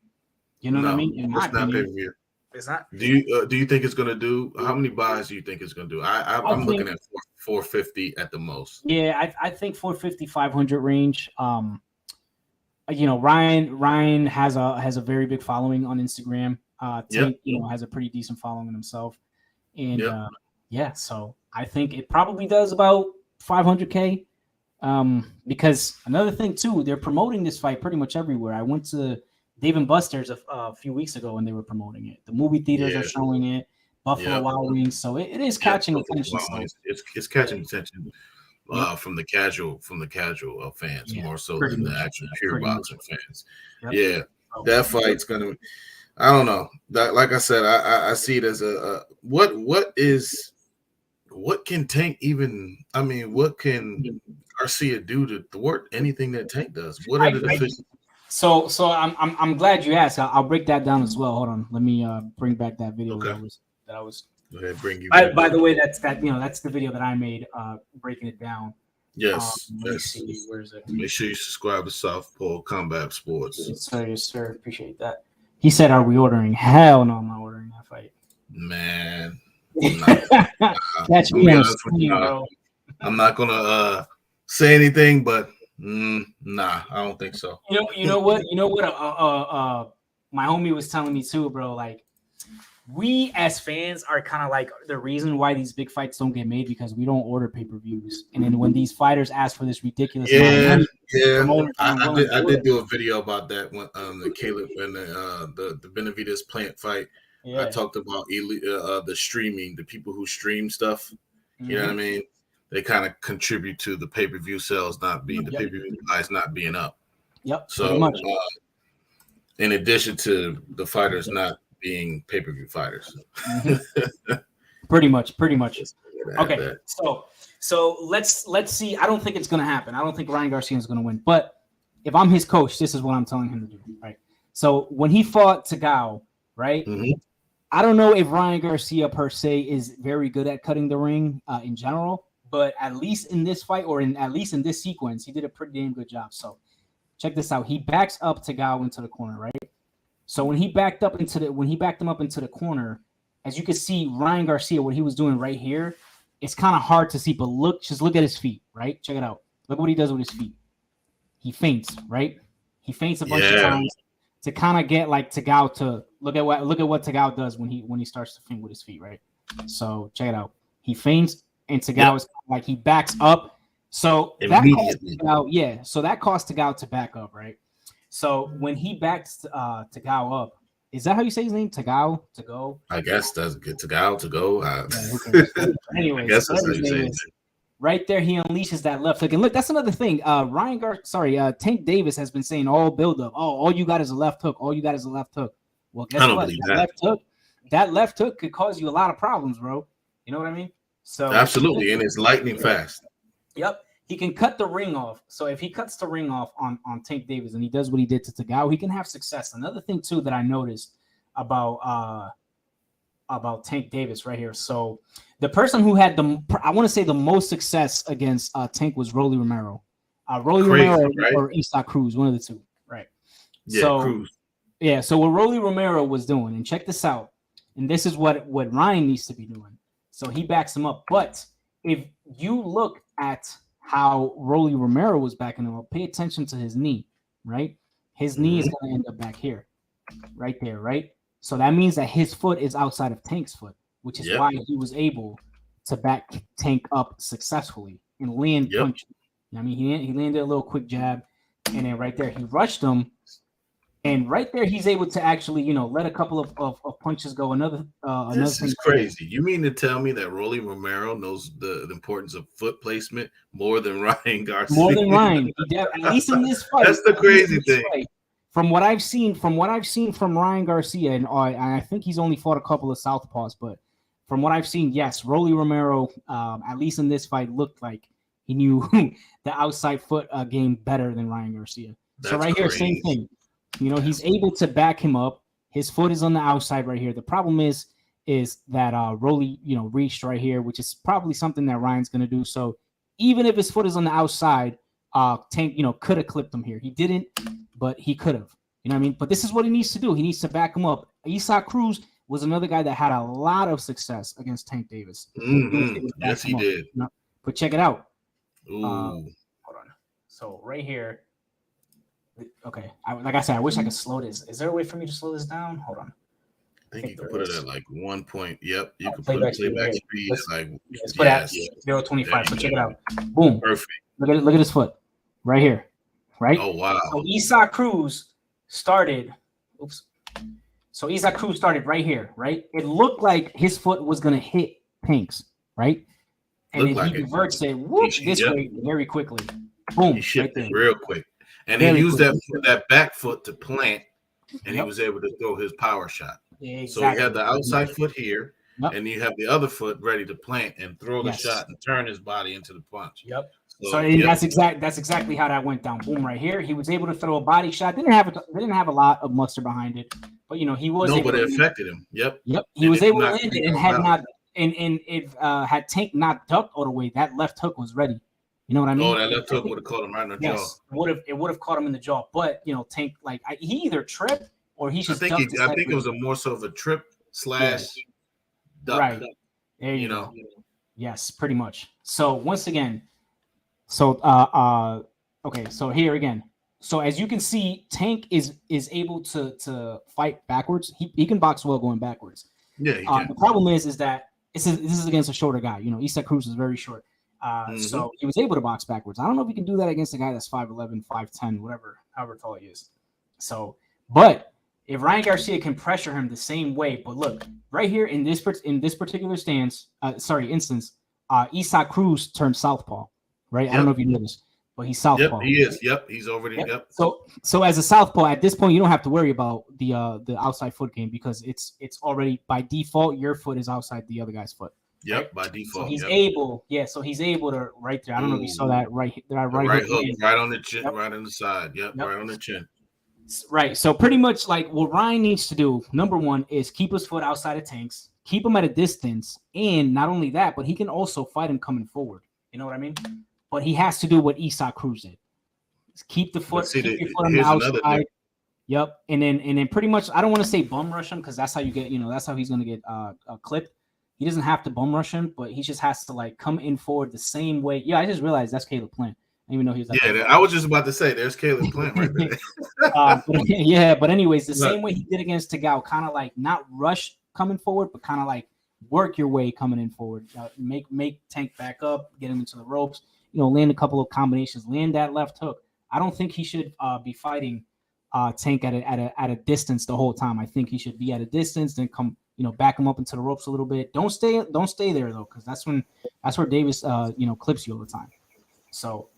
You know what I mean?
It's not pay-per-view.
It's not.
Do you think it's gonna do? How many buys do you think it's gonna do? I'm looking at 450 at the most.
Yeah, I think 450, 500 range. You know, Ryan has a very big following on Instagram. Tank, you know, has a pretty decent following himself, and so I think it probably does about 500K. Because another thing too, they're promoting this fight pretty much everywhere. I went to Dave & Buster's a few weeks ago when they were promoting it. The movie theaters are showing it. Buffalo Wild Wings, so it is catching attention. So.
It's catching attention from the casual fans more so than the actual pure boxing fans. Yep. Yeah, that fight's gonna. I don't know. That, like I said, I see it as what can Tank even? I mean, what can Garcia do to thwart anything that Tank does? What are the officials?
So I'm glad you asked. I'll break that down as well. Hold on, let me bring back that video that I was.
Go ahead, bring you.
By the way, that's the video that I made breaking it down.
Yes.
See, where is it?
Make sure you subscribe to Southpaw Combat Sports.
Yes, sir. Appreciate that. He said, "Are we ordering?" Hell no, I'm not ordering that fight.
Man,
catch me on screen, bro.
I'm not gonna say anything, but nah, I don't think so.
You know what? My homie was telling me too, bro. Like, we as fans are kind of like the reason why these big fights don't get made because we don't order pay-per-views. And then when these fighters ask for this ridiculous amount of money,
I did do a video about that when the Caleb and the Benavidez Plant fight. Yeah. I talked about the streaming, the people who stream stuff. You know what I mean? They kind of contribute to the pay-per-view sales not being the pay-per-view price not being up.
Yep.
So in addition to the fighters not being pay-per-view fighters.
pretty much. Okay. So let's see. I don't think it's gonna happen. I don't think Ryan Garcia is gonna win. But if I'm his coach, this is what I'm telling him to do. Right. So when he fought Tagao, right? I don't know if Ryan Garcia per se is very good at cutting the ring in general, but at least in this fight or at least in this sequence, he did a pretty damn good job. So check this out. He backs up Tagao into the corner, right? So when he backed him up into the corner, as you can see, Ryan Garcia, what he was doing right here, it's kind of hard to see, but just look at his feet, right? Check it out. Look what he does with his feet. He feints, right? He feints a bunch of times to kind of get like Tagao to look at what Tagao does when he starts to feint with his feet, right? So check it out. He feints and Tagao is like he backs up. So that cost Tagao to back up, right? So when he backs Tagao up, is that how you say his name? Tagao? To go?
I guess that's good. Tagao to go.
Anyway,
I guess that's how you say it.
Right there, he unleashes that left hook. And look, that's another thing. Tank Davis has been saying all build up. Oh, all you got is a left hook. All you got is a left hook. Well, guess what? That left hook could cause you a lot of problems, bro. You know what I mean? So
absolutely, and it's lightning fast.
Yep. He can cut the ring off. So if he cuts the ring off on Tank Davis and he does what he did to Tagao, he can have success. Another thing too that I noticed about Tank Davis right here. So the person who had the most success against Tank was Rolly Romero. Romero or Isaac Cruz, one of the two, right?
Yeah,
so,
Cruz.
Yeah, so what Rolly Romero was doing, and check this out, and this is what Ryan needs to be doing. So he backs him up. But if you look at how Rolly Romero was backing him up, pay attention to his knee, right? His knee is going to end up back here, right there, right? So that means that his foot is outside of Tank's foot, which is why he was able to back Tank up successfully and land punch. I mean, he landed a little quick jab, and then right there he rushed him, and right there he's able to actually, let a couple of punches go.
This is crazy. You mean to tell me that Rolly Romero knows the importance of foot placement more than Ryan Garcia?
More than Ryan, at least in this fight.
That's the crazy thing.
From what I've seen from Ryan Garcia, and I think he's only fought a couple of southpaws, but from what I've seen, yes, Rolly Romero, at least in this fight, looked like he knew the outside foot game better than Ryan Garcia. So right here, same thing. He's able to back him up. His foot is on the outside right here. The problem is that Rolly, reached right here, which is probably something that Ryan's going to do. So even if his foot is on the outside, Tank, could have clipped him here. He didn't, but he could have. You know what I mean? But this is what he needs to do. He needs to back him up. Isaac Cruz was another guy that had a lot of success against Tank Davis.
Yes, he did.
But check it out.
Ooh.
Hold on. So right here. Okay. Like I said, I wish I could slow this. Is there a way for me to slow this down? Hold on.
I think you can put it at like 1 point. Yep. You can put playback speed.
Let's put it at 0.25. So check it out. Boom.
Perfect.
Look at his foot right here. Right?
Oh, wow.
So Isaac Cruz started Oops. So Isaac Cruz started right here, right? It looked like his foot was gonna hit Tank's, right? And
Looked
then
like
he
it.
reverts it whoop, this
Yep.
way very quickly. Boom,
He shifted
right there.
real quick. And
Very
he used
quick.
that back foot to plant, and he
Yep.
was able to throw his power shot.
Exactly.
So he had the outside foot here,
Yep.
and you have the other foot ready to plant and throw the
Yes.
shot and turn his body into the punch.
Yep.
So
So that's exactly how that went down. Boom, right here. He was able to throw a body shot. Didn't have a lot of muster behind it, but he was.
No,
able
but
to
it affected him. Yep.
Yep. He
And
was
if
able to
not,
land it and had not and if had Tank not ducked all the way, that left hook was ready. You know what I mean?
Oh, that left hook would have caught him right in the jaw.
Yes, it would have caught him in the jaw. But Tank he either tripped or he
I
just.
think it was a more so of a trip / duck.
Right. There you go. Yes, pretty much. So once again, okay, so here again. So as you can see, Tank is able to fight backwards. He can box well going backwards.
Yeah, he can.
The problem is that this is against a shorter guy. Isaac Cruz is very short. So he was able to box backwards. I don't know if he can do that against a guy that's 5'11", 5'10", whatever, however tall he is. So, but if Ryan Garcia can pressure him the same way, but look right here in this particular instance, Isaac Cruz turned southpaw, right? Yep. I don't know if you know this, but he's southpaw.
Yep, he is. Yep, he's over there. Yep.
So as a southpaw at this point, you don't have to worry about the outside foot game because it's already by default your foot is outside the other guy's foot.
Yep,
right?
by default.
So he's able, So he's able to right there. I don't know if you saw that right
hook, right on the chin, right on the side. Yep, right on the chin.
Right. So pretty much like what Ryan needs to do, number one, is keep his foot outside of Tank's, keep him at a distance, and not only that, but he can also fight him coming forward. You know what I mean? But he has to do what Isaac Cruz did. Just keep the foot, keep your foot on the outside. Yep. And then pretty much, I don't want to say bum rush him because that's how you get, that's how he's going to get clipped. He doesn't have to bum rush him, but he just has to come in forward the same way. Yeah, I just realized that's Caleb Plant. I didn't even know he was like.
Yeah, I was just about to say there's Caleb Plant right there.
But anyways, the same way he did against Tagau, kind of not rush coming forward, but kind of work your way coming in forward. Make Tank back up, get him into the ropes. Land a couple of combinations, land that left hook. I don't think he should be fighting Tank at a distance the whole time. I think he should be at a distance, then come. Back him up into the ropes a little bit. Don't stay there though, because that's where Davis, clips you all the time. So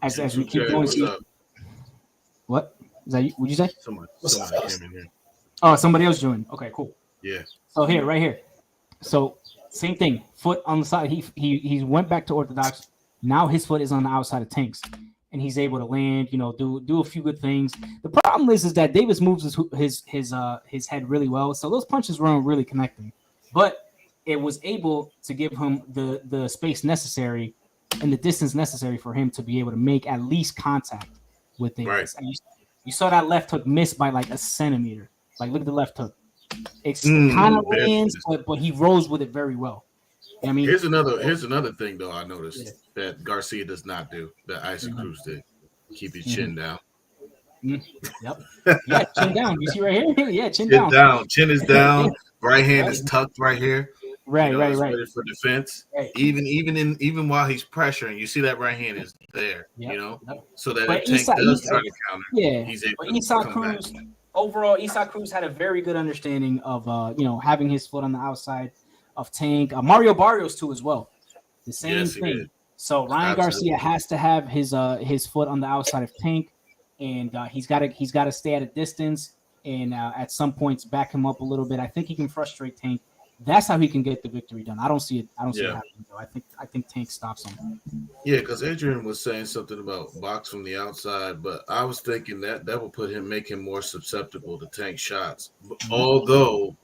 as we keep going, what is that? What'd you say?
Somebody came in here.
Oh, somebody else joined. Okay, cool.
Yeah.
So right here. So same thing. Foot on the side. He went back to orthodox. Now his foot is on the outside of Tank's. And he's able to land, do a few good things. The problem is that Davis moves his head really well, so those punches weren't really connecting. But it was able to give him the space necessary and the distance necessary for him to be able to make at least contact with Davis. Right. And you saw that left hook miss by a centimeter. Look at the left hook. It's kind of lands, but he rose with it very well. I mean,
here's another thing though. I noticed that Garcia does not do that Isaac Cruz did. Keep his chin down.
Yep. Yeah, chin down. You see right here? Yeah, chin
down.
down.
Chin is down. Right hand is tucked right here.
Right.
Ready for defense. Right. Even while he's pressuring, you see that right hand is there.
Yep.
So that if Tank does try to counter, he's able to
Isaac
come
Cruz.
back.
Overall, Isaac Cruz had a very good understanding of having his foot on the outside of Tank. Mario Barrios too as well. The same thing. So Ryan Garcia has to have his foot on the outside of Tank, and he's got to stay at a distance and at some points back him up a little bit. I think he can frustrate Tank. That's how he can get the victory done. I don't see it happening though. I think Tank stops him. Yeah,
because Adrian was saying something about box from the outside, but I was thinking that will make him more susceptible to Tank shots. Although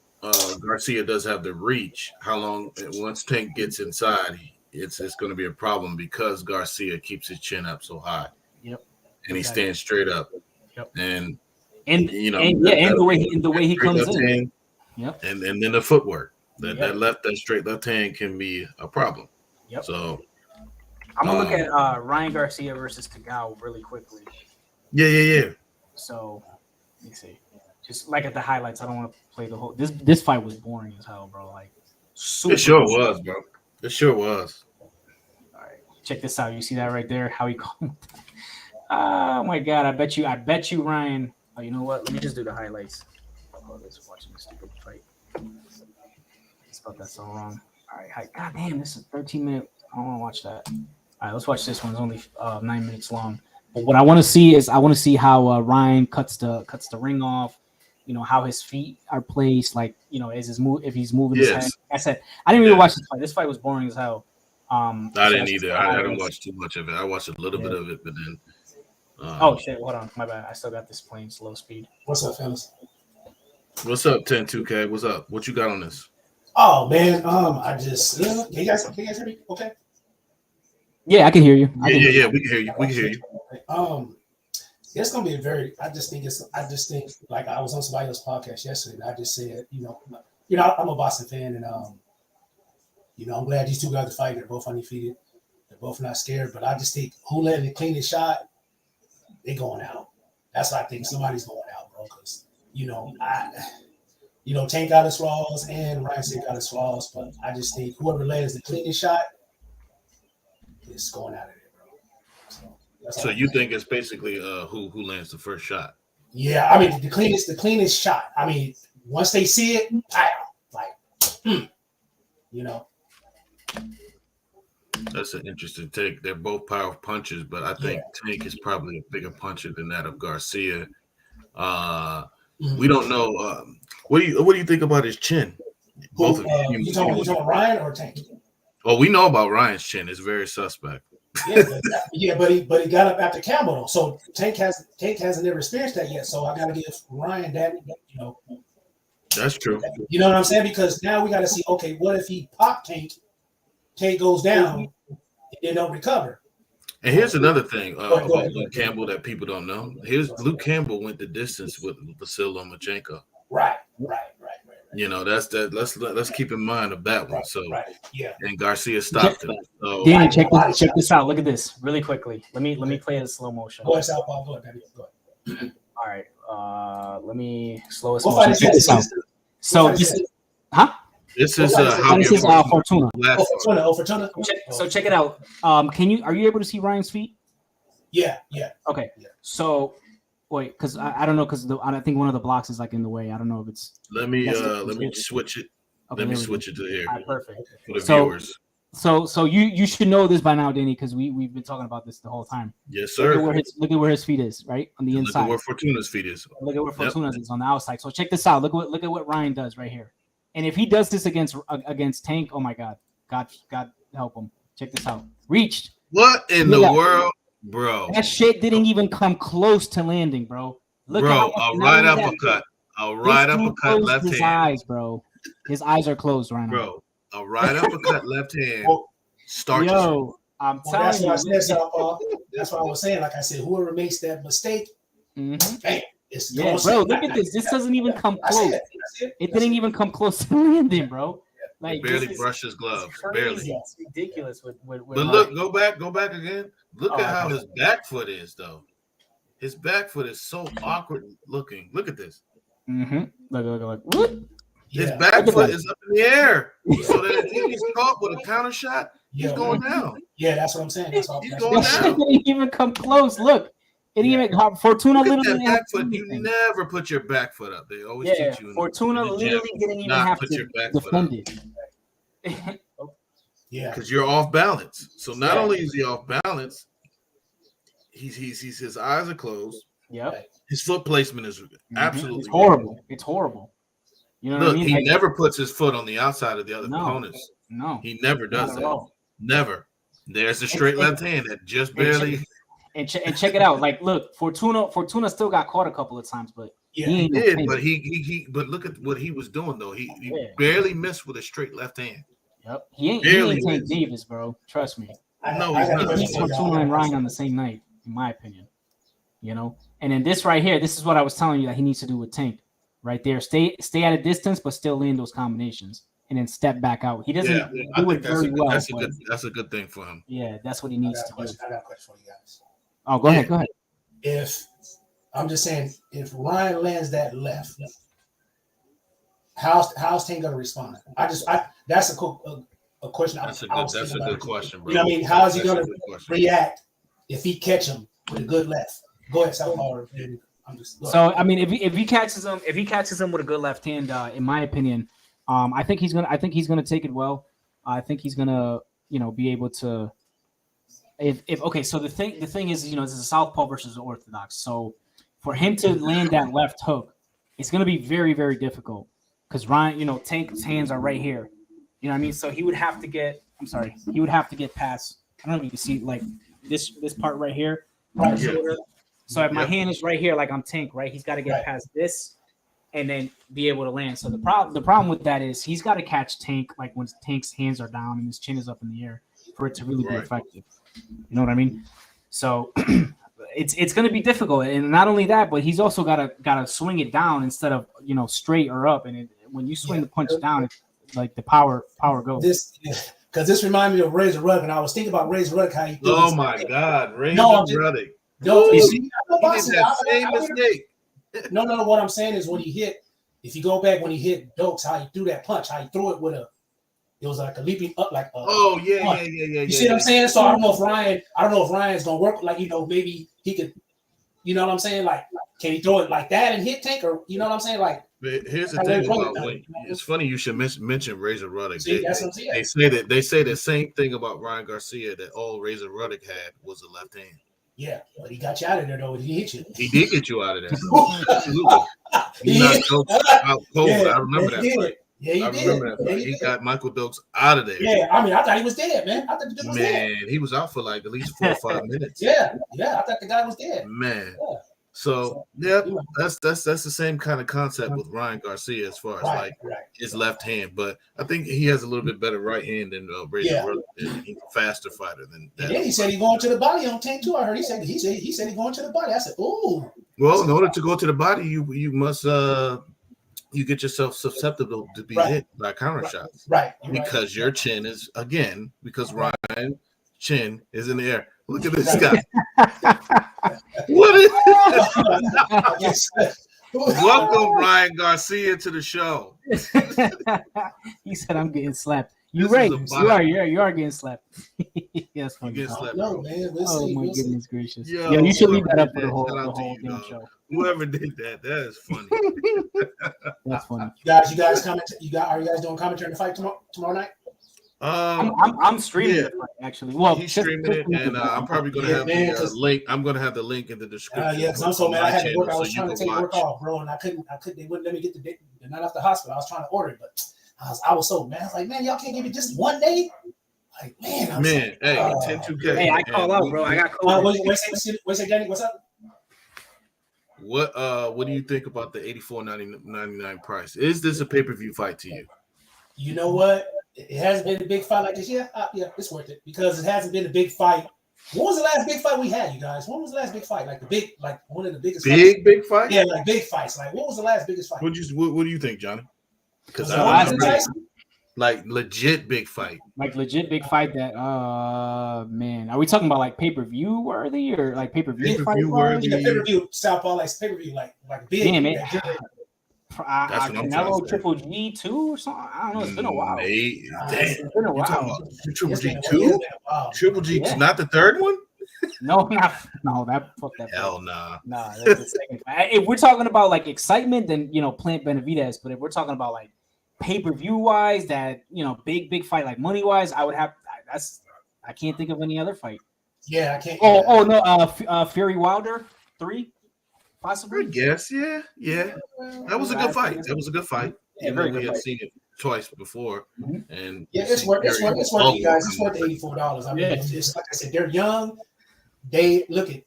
Garcia does have the reach, how long once Tank gets inside, it's going to be a problem because Garcia keeps his chin up so high.
Yep.
And he stands straight up.
Yep.
And
the way he comes in.
Yep. And then the footwork. That straight left hand can be a problem.
Yep.
So
I'm gonna look at Ryan Garcia versus Tagau really quickly.
Yeah.
So let me see. Just at the highlights. I don't want to play the whole. This fight was boring as hell, bro.
It sure was, bro. It sure was.
All right, check this out. You see that right there? How he called? Oh my God! I bet you, Ryan. Oh, you know what? Let me just do the highlights. Oh, this watching this stupid fight. I spelled that so wrong. All right, God damn, this is 13-minute. I don't want to watch that. All right, let's watch this one. It's only 9 minutes long. But what I want to see is how Ryan cuts the ring off. You know how his feet are placed. Like is his move if he's moving his head. I said I didn't really watch this fight. This fight was boring as hell.
I didn't either. I didn't watch too much of it. I watched a little bit of it, but then.
Oh shit! Hold on, my bad. I still got this playing slow speed.
What's up, fellas?
What's up, 10-2K? What's up? What you got on this?
Oh man, I just can you guys hear me? Okay.
Yeah, I can hear you.
Yeah. We can hear you. We can hear you.
It's gonna be a very. I just think like I was on somebody else's podcast yesterday, and I just said, I'm a Boston fan, and I'm glad these two guys are fighting. They're both undefeated. They're both not scared, but I just think who let the cleanest shot, they going out. That's what I think. Somebody's going out, bro. Because Tank got his flaws and Ryan Stick got his flaws, but I just think whoever lands the cleanest shot is going out of there, bro.
So you think it's basically who lands the first shot?
Yeah, I mean the cleanest shot. I mean, once they see it,
That's an interesting take. They're both powerful punches, but I think Tank is probably a bigger puncher than that of Garcia. We don't know. What do you think about his chin? Both of you.
You talking about Ryan or Tank?
Oh, we know about Ryan's chin. It's very suspect.
But he got up after Campbell though. So Tank hasn't ever experienced that yet. So I gotta give Ryan that.
That's true.
You know what I'm saying? Because now we got to see. Okay, what if he pop Tank goes down, and they don't recover?
And here's another thing about Luke Campbell that people don't know. Luke Campbell went the distance with Vasyl Lomachenko.
Right.
Let's keep in mind of that one. So and Garcia stopped him. So
Danny, check this out. Look at this really quickly. Let me play it in slow motion.
Go ahead, Southpaw. Go ahead, baby. Go ahead.
All right. Let me slow it motion. Check this out. So this is
This is
Fortuna.
Fortuna.
So check it out. Are you able to see Ryan's feet?
Yeah.
Okay. So wait, because I don't know, because I think one of the blocks is like in the way. I don't know if it's.
Let me switch it.
Okay,
let me switch it to here.
All right, perfect.
For the viewers.
So you should know this by now, Danny, because we've been talking about this the whole time.
Yes, sir.
Look at where his feet is, right on the inside.
Look at where Fortuna's feet is.
Look at where Fortuna's is on the outside. So check this out. Look at what Ryan does right here. And if he does this against Tank, oh my God, God help him. Check this out. Reached.
What in the world, bro?
That shit didn't even come close to landing, bro. Look,
bro, a right uppercut. A right uppercut left hand.
His eyes, bro. His eyes are closed right now.
Bro, a right uppercut left hand.
Yo, I'm telling you.
That's what I was saying. Like I said, whoever makes that mistake, bam.
Bro, look at this. This doesn't even come close. It didn't even come close to landing, bro. Like
barely brushed his gloves. Barely.
It's ridiculous. But
look, go back again. Look at how his back foot is, though. His back foot is so awkward looking. Look at this.
Look. What?
His back foot is up in the air. So that if he's caught with a counter shot, he's going down.
Yeah, that's what I'm saying. He's
going down.
It didn't even come close. Look. It didn't even Fortuna literally
back foot. You never put your back foot up. They always teach you.
Fortuna literally didn't even have to defend it.
Because you're off balance. So not only is he off balance, he's his eyes are closed.
Yep.
His foot placement is absolutely
horrible. It's horrible. You know what I mean?
He never puts his foot on the outside of the other opponents.
No,
he never does that. Never. There's the straight left hand that just barely.
And check it out. Like, look, Fortuna still got caught a couple of times, but
he did. But but look at what he was doing though. He barely missed with a straight left hand.
Yep. He ain't Tank Davis, bro. Trust me.
No, he's not.
He's Fortuna and Ryan on the same night, in my opinion. You know. And then this right here, this is what I was telling you that he needs to do with Tank. Right there, stay at a distance, but still land those combinations, and then step back out. He doesn't do it very well.
That's a good thing for him.
Yeah, that's what he needs to do.
I got a question for you guys.
Oh, go ahead.
If I'm just saying, if Ryan lands that left, how's Tank gonna respond? That's a question.
That's a good question, bro.
You know what I mean? How is he gonna react if he catch him with a good left? Go ahead, Southpaw.
So I mean, if he catches him with a good left hand, in my opinion, I think he's gonna take it well. I think he's gonna be able to. If okay, so the thing is, this is a southpaw versus an orthodox. So for him to land that left hook, it's gonna be very, very difficult because Ryan, Tank's hands are right here. You know what I mean? So he would have to get. I'm sorry, he would have to get past. I don't know if you can see like this part right here. Right shoulder. So if my hand is right here, like I'm Tank, right? He's got to get past this and then be able to land. So the problem with that is he's got to catch Tank like when Tank's hands are down and his chin is up in the air for it to really be effective. You know what I mean? So it's going to be difficult, and not only that, but he's also got to swing it down instead of straight or up. And when you swing the punch down, it's like the power goes.
Because this reminded me of Razor Ruddock, and I was thinking about Razor Ruddock. How he
oh my God, Razor Ruddock.
No,
he did that same mistake.
No. What I'm saying is when he hit, if you go back when he hit Dokes, how he threw that punch, how he threw it it was like a leaping up, like
yeah.
You see what I'm saying? So I don't know if Ryan's gonna work. Like maybe he could. You know what I'm saying? Like, can he throw it like that and hit Tank, or you know what I'm saying? Like,
but here's the thing about it's funny you should mention Razor Ruddock.
See, that's what I'm saying.
They say the same thing about Ryan Garcia, that all Razor Ruddock had was a left hand.
Yeah, but he got you out of there though. He hit you.
He did get you out of there. Absolutely. He knocked Dokes out cold. I remember that fight.
Yeah, he did.
Remember that fight. He got Michael Dokes out of there.
Yeah, I mean, I thought he was dead, man. I thought the dude was dead.
Man, he was out for like at least 4 or 5 minutes.
Yeah, I thought the guy was dead.
Man.
Yeah.
So that's the same kind of concept with Ryan Garcia as far as his left hand, but I think he has a little bit better right hand than Razor Ruddock. He's a faster fighter than that.
And then he said he going to the body on Tank too. I heard he said he going to the body. I said, ooh.
Well, in order to go to the body, you must you get yourself susceptible to be hit by counter shots,
right?
Because your chin is because Ryan's chin is in the air. Look at this guy. What is Welcome, Ryan Garcia, to the show.
He said, "I'm getting slapped." You're right. You are getting slapped. Yes, funny.
You get slapped.
No, man.
My goodness gracious.
Yo,
you should leave that up for the whole damn show.
Whoever did that is funny.
That's funny.
You guys comment. Are you guys doing commentary on the fight tomorrow night?
I'm streaming it actually. Well,
he's streaming it, and I'm probably going to have the link. I'm going to have the link in the description.
Yeah, because I'm so mad. I had to work. I was trying to take work off, bro, and I couldn't. They wouldn't let me get the night off the hospital. I was trying to order it, but I was so mad. I was like, man, y'all can't give me just one day. Like, man,
hey, 10-2K.
Hey, I call out, bro. I got called.
What's it, Danny? What's up?
What do you think about the $84.99 price? Is this a pay-per-view fight to you?
You know what? It hasn't been a big fight like this. Yeah, it's worth it because it hasn't been a big fight. When was the last big fight we had, you guys? When was the last big fight? Like one of the biggest
big fight?
Yeah, like big fights. Like what was the last biggest fight?
What do you think, Johnny? Because like legit big fight.
Like legit big fight that man. Are we talking about like pay-per-view worthy or like pay-per-view fight worthy?
Yeah, pay-per-view Southpaw like pay-per-view like big.
Damn it. Canelo Triple G 2 or something. I don't know. It's been a while.
Damn.
It's been a while.
Triple G 2? Triple G, not the third one?
No, fuck that.
Hell nah.
Nah, that's the second fight. If we're talking about like excitement, then Plant Benavidez. But if we're talking about like pay-per-view wise, that big fight like money wise, I would have. I can't think of any other fight.
Yeah, I can't.
Oh no, Fury Wilder 3. Possibly.
I guess, yeah. That was a good fight. Yeah, we have seen it twice before, and
it's worth it, you guys. It's worth $84. I mean, it's like I said, they're young. They look at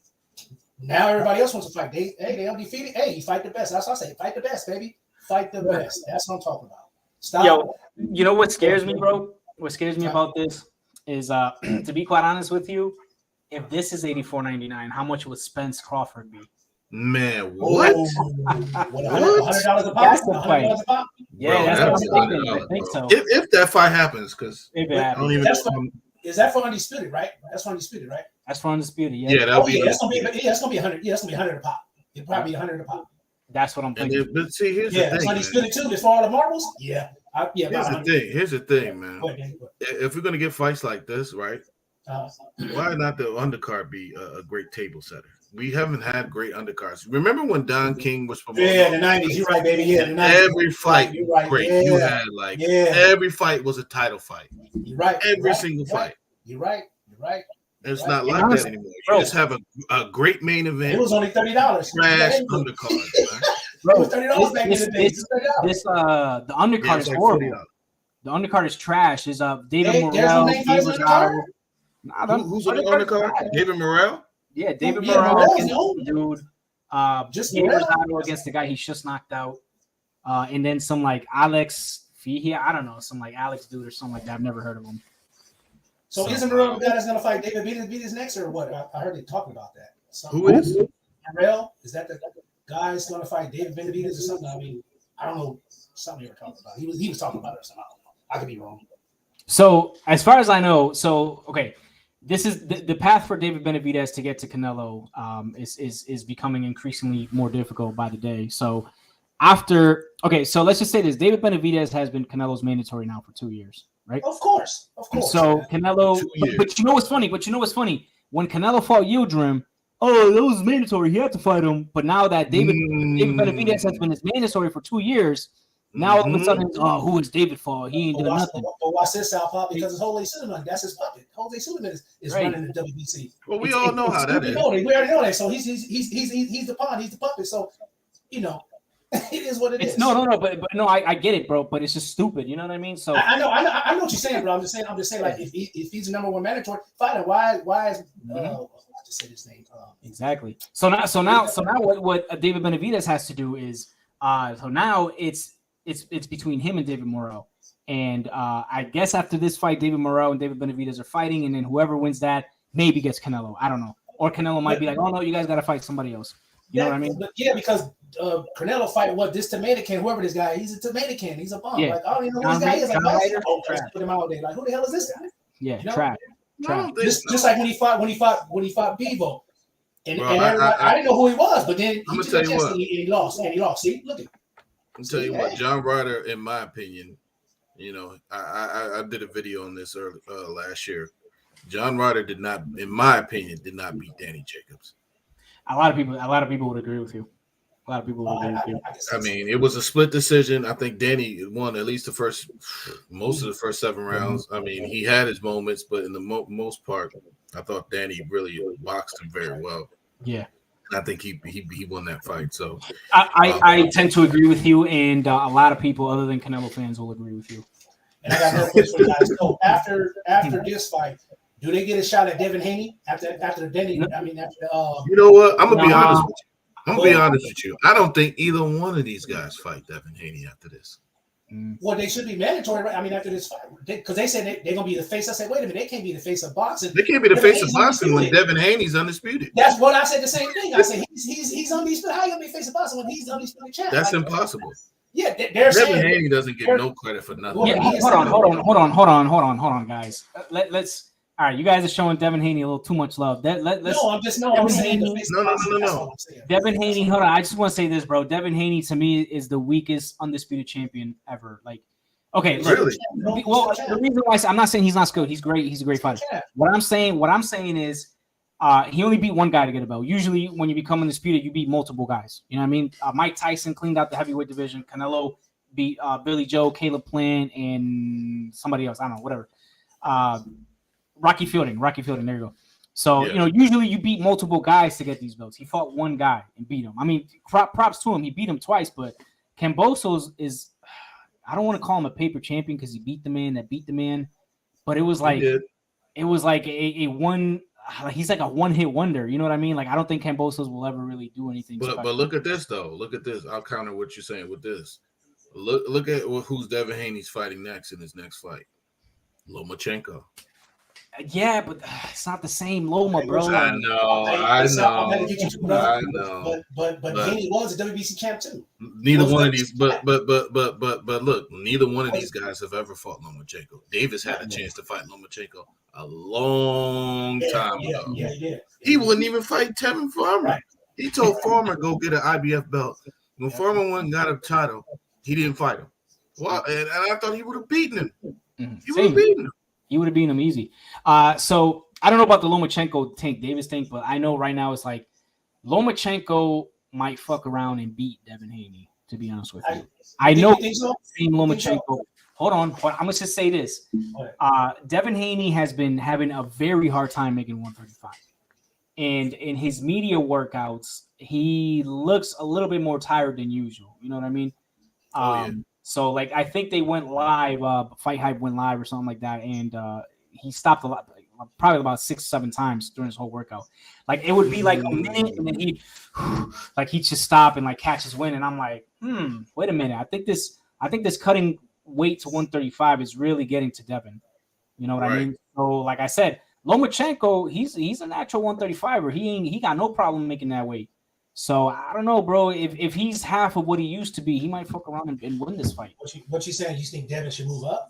now. Everybody else wants to fight. They undefeated. Hey, you fight the best. That's what I say. Fight the best, baby. Fight the best. That's what I'm talking about. Stop.
Yo, you know what scares me, bro? What scares me about this is, to be quite honest with you, if this is $84.99, how much would Spence Crawford be?
Man, what?
$100 a pop?
That's the fight. Yeah,
bro,
that's what I'm thinking. I think so.
If that fight happens, because
I don't
even
know. Is that for Undisputed, right? That's for Undisputed, right?
That's for Undisputed, yeah.
Yeah, that'll be.
That's gonna be 100. Yeah, that's gonna be 100 a pop. It'll probably be 100 a pop.
That's what I'm thinking.
But see, here's the thing.
It's Undisputed too. As far as the marbles, yeah.
Here's the thing, man. If we're gonna get fights like this, right? Why not the undercard be a great table setter? we haven't had great undercards. Remember when Don King was promoting?
Yeah, the 90s. You're right, baby. Yeah, the 90s.
Every fight,
you're right.
great.
Yeah.
You had every fight was a title fight.
You're right.
Every single fight.
You're right.
It's not like that anymore. You just have a great main event.
It was only $30.
Trash undercard, man.
Bro, it was $30 back in the day.
The undercard is horrible. $40. The undercard is trash. Is David Morrell,
Davis
Who's on the undercard? David Morrell?
Yeah, David Morrell, dude.
Just
David Rosado against the guy he just knocked out. And then some like Alex Fihia, I don't know, some like Alex dude or something like that. I've never heard of him.
So isn't Morrell the guy that's gonna fight David Benavidez next or what? I heard they talking about that.
Who is
Morrell? Is that the guy that's gonna fight David Benavidez or something? I mean, I don't know. Something they were talking about. He was talking about it or something. I don't know. I could be wrong.
So as far as I know, okay. This is the path for David Benavidez to get to Canelo is becoming increasingly more difficult by the day. So so let's just say this: David Benavidez has been Canelo's mandatory now for 2 years, right?
Of course.
So Canelo, but you know what's funny? When Canelo fought Yildirim, that was mandatory. He had to fight him. But now that David Benavidez has been his mandatory for 2 years. Now all of a sudden, who is David for? He ain't doing nothing.
But watch this, Southpaw, because it's Jose Sullivan. That's his puppet. Jose Sullivan is running the WBC.
Well, we all know how that is.
We already know that. So he's the pawn. He's the puppet. So it is what it is.
No. But no, I get it, bro. But it's just stupid. You know what I mean? So
I know what you're saying, bro. I'm just saying, like if he's the number one mandatory fighter, why is I just said his name.
Exactly. So now what David Benavidez has to do is so now it's between him and David Morrell. And I guess after this fight, David Morrell and David Benavidez are fighting, and then whoever wins that maybe gets Canelo. I don't know. Or Canelo might be like, oh, no, you guys got to fight somebody else. You know what I mean?
Yeah, because Canelo fight this tomato can, whoever this guy, he's a tomato can. He's a bum.
Yeah.
Like, I don't even know who this guy is. Like, put him out there. Like, who the hell is this guy?
Yeah,
you know?
trash.
Just like when he fought Bevo. And I didn't know who he was, but then he took a test and he lost. See, look at him.
I'll tell you what, John Ryder, in my opinion, I did a video on this last year. John Ryder did not, in my opinion, beat Danny Jacobs.
A lot of people would agree with you. I
mean, it was a split decision. I think Danny won at least most of the first 7 rounds. I mean, he had his moments, but in the most part, I thought Danny really boxed him very well.
Yeah.
I think he won that fight. So
I tend to agree with you, and a lot of people other than Canelo fans will agree with you.
And I got another question for you guys. So after this fight, do they get a shot at Devin Haney after Denny? I mean, after
you know what? I'm gonna be honest with you. I'm gonna be honest with you. I don't think either one of these guys fight Devin Haney after this.
Well, they should be mandatory, right? I mean, after this fight, because they said they're gonna be the face. I said, wait a minute, they can't be the face of boxing.
They can't be the face of boxing when Devin Haney's undisputed.
That's what I said. The same thing. I said he's undisputed. How you gonna be face of boxing when he's undisputed champ?
That's impossible.
Yeah, they're
Devin
saying
Haney doesn't get no credit for nothing.
Yeah, hold on, guys. Let's. All right, you guys are showing Devin Haney a little too much love. I'm saying
No.
Devin Haney, hold on. I just want to say this, bro. Devin Haney to me is the weakest undisputed champion ever. Like, okay,
really?
Well, the reason why I'm not saying he's not good. He's great. He's a great fighter. What I'm saying is, he only beat one guy to get a belt. Usually, when you become undisputed, you beat multiple guys. You know what I mean? Mike Tyson cleaned out the heavyweight division. Canelo beat Billy Joe, Caleb Plant, and somebody else. I don't know, whatever. Rocky Fielding. There you go. So, usually you beat multiple guys to get these belts. He fought one guy and beat him. I mean, props to him. He beat him twice, but Kambosos is, I don't want to call him a paper champion because he beat the man that beat the man, but it was like a one, he's like a one-hit wonder. You know what I mean? Like, I don't think Kambosos will ever really do anything.
But look at this, though. Look at this. I'll counter what you're saying with this. Look at who's Devin Haney's fighting next in his next fight. Lomachenko.
Yeah, but it's not the same Loma, bro.
I know.
But Haney was a WBC champ too.
Neither one of these, but look, neither one of these guys have ever fought Lomachenko. Davis had a chance to fight Lomachenko a long time ago.
Yeah, he did.
He wouldn't even fight Tevin Farmer.
Right.
He told Farmer go get an IBF belt. When Farmer went and got a title, he didn't fight him. Well, and I thought he would have beaten him. He would have beaten him.
He would have beaten him easy. So I don't know about the Lomachenko Tank Davis thing, but I know right now it's like Lomachenko might fuck around and beat Devin Haney. To be honest with you, I know same Lomachenko. Hold on. I'm gonna just say this: Devin Haney has been having a very hard time making 135, and in his media workouts, he looks a little bit more tired than usual. You know what I mean? So like I think they went live. Fight Hype went live or something like that, and he stopped a lot. Probably about 6-7 times during his whole workout. Like it would be like a minute, and then he'd just stop and like catch his wind. And I'm like, wait a minute. I think this cutting weight to 135 is really getting to Devin. You know what I mean? So like I said, Lomachenko, he's a natural 135er. He got no problem making that weight. So I don't know, bro. If he's half of what he used to be, he might fuck around and win this fight.
What you saying? You think Devin should move up?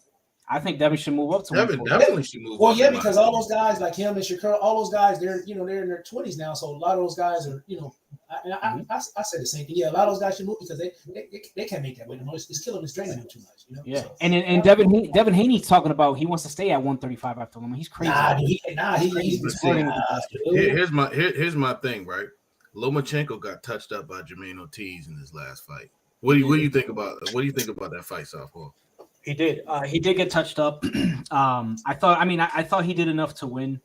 I think Devin should move up to
Devin definitely should move up.
Well, yeah, because all those guys like him and Shakur, all those guys, they're in their 20s now. So a lot of those guys are, I said the same thing. Yeah, a lot of those guys should move because they can't make that weight. It's killing them, it's draining them too much.
Yeah,
so,
and Devin Haney's talking about he wants to stay at 135 after Loma. He's crazy.
Here's my thing, right? Lomachenko got touched up by Jermaine Ortiz in his last fight. What do you think about that fight, Southpaw?
He did. He did get touched up. I thought he did enough to win.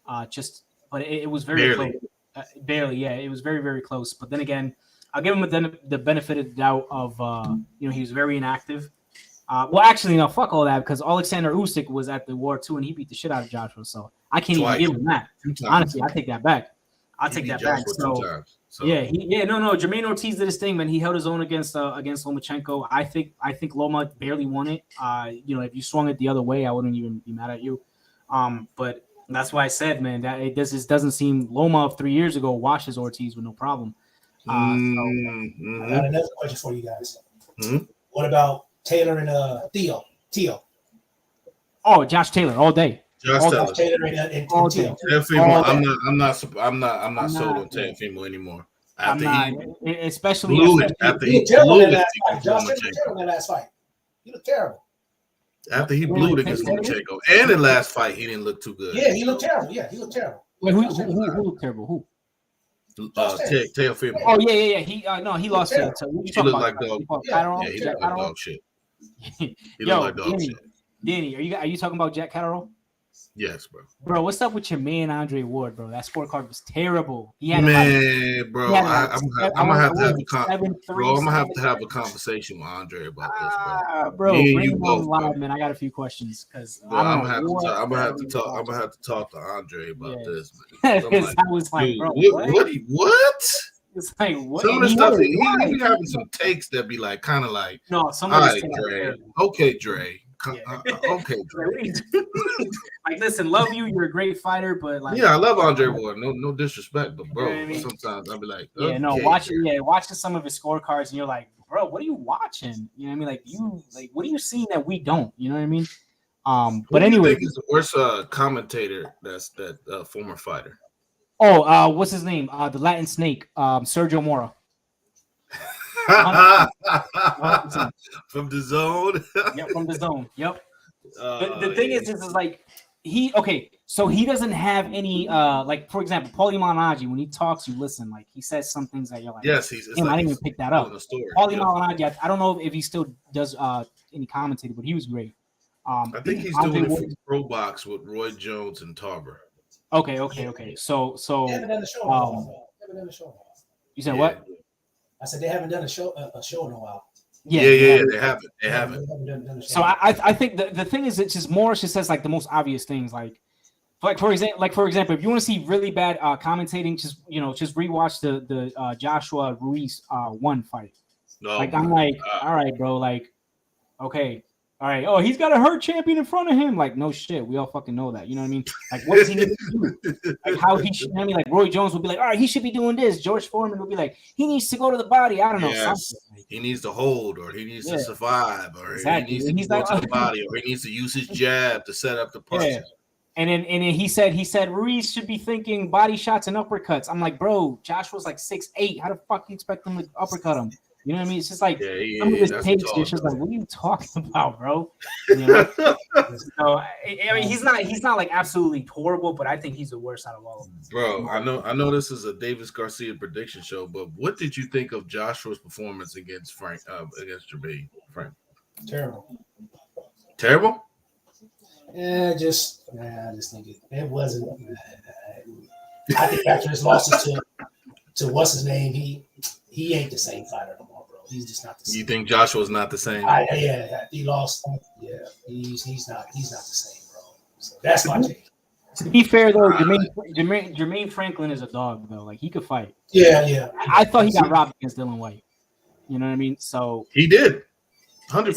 But it was very close. Barely, yeah. It was very, very close. But then again, I'll give him the benefit of the doubt of he was very inactive. Well, actually, no, fuck all that because Alexander Usyk was at the war too, and he beat the shit out of Joshua. So I can't even give him that. Honestly, I take that back. I'll take that back. So Jermaine Ortiz did his thing, man. He held his own against Lomachenko. I think Loma barely won it. If you swung it the other way, I wouldn't even be mad at you. But that's why I said, man, that it doesn't seem Loma of 3 years ago washes Ortiz with no problem.
I got another question for you guys. What about Taylor and Theo?
Oh, Josh Taylor all day.
Josh Taylor and Theo.
I'm not sold on Teofimo anymore.
Especially
blew it after he
blew it. Josh Taylor in that last fight. He looked terrible.
After he blew it against Lomachenko, and in the last fight, he didn't look too good.
Yeah, he looked terrible.
Wait, who looked terrible? Who?
Teofimo.
Oh yeah. He lost to.
He looked like dog. Yeah, he looked like dog shit. He looked like dog shit.
Danny, are you talking about Jack Catterall?
Yes, bro.
Bro, what's up with your man Andre Ward, bro? That scorecard was terrible.
I'm gonna have to have a conversation with Andre about this, bro.
Bring him on live, man. I got a few questions because I'm gonna
have to talk to Andre about this, man.
I was like, bro,
what?
It's like what?
Some of the stuff he be having some takes that be like kind of like,
no, some of this
Dre. Okay, Dre. Okay, Dre.
Like, listen, love you. You're a great fighter, but like,
I love Andre Ward. No disrespect, but bro, sometimes I'll be like,
watching some of his scorecards, and you're like, bro, what are you watching? You know what I mean? What are you seeing that we don't? You know what I mean? But anyway,
think is the worst commentator that's that former fighter?
Oh, what's his name? The Latin Snake, Sergio Mora.
From the zone.
Yep, from the zone. Yep. The thing is like so he doesn't have any like, for example, Paulie Malignaggi, when he talks, you listen, like he says some things that you're like,
yes, I
didn't even pick that up. Paulie Malignaggi, I don't know if he still does any commentating, but he was great.
I think he's doing it for Pro Box with Roy Jones and Tarver.
Okay. So
they haven't done the show.
You said what?
I said they haven't done a show in a while.
Yeah, they haven't.
So I think the thing is, it's just Morris just says like the most obvious things, like for example, if you want to see really bad commentating, just rewatch the Joshua Ruiz one fight. I'm like, all right, bro, like, okay. All right. Oh, he's got a hurt champion in front of him. Like, no shit. We all fucking know that. You know what I mean? Like, what does he need to do? Like, how he should. I mean, like, Roy Jones would be like, all right, he should be doing this. George Foreman would be like, he needs to go to the body. I don't know.
Yes. He needs to hold, or he needs to survive, or he needs to go to the body, or he needs to use his jab to set up the punches.
Yeah. And then he said Ruiz should be thinking body shots and uppercuts. I'm like, bro, Joshua's like 6'8". How the fuck you expect him to uppercut him? You know what I mean? It's just like
Yeah,
some of his
that's
takes.
tall,
It's just
though.
like, what are you talking about, bro? You know. So I mean, he's not like absolutely horrible, but I think he's the worst out of all of them.
Bro, I know this is a Davis-Garcia Prediction Show, but what did you think of Joshua's performance against against Jermaine Frank? Terrible?
Yeah, I just think it wasn't. I think after his losses to what's his name, he ain't the same fighter no more, bro. He's just not the same.
You think Joshua's not the same?
Yeah, he lost. Yeah, he's not the same, bro. So that's my take.
To be fair though, Jermaine Franklin is a dog though. Like he could fight.
Yeah.
I thought he got robbed against Dylan White. You know what I mean? So
He did, 100%.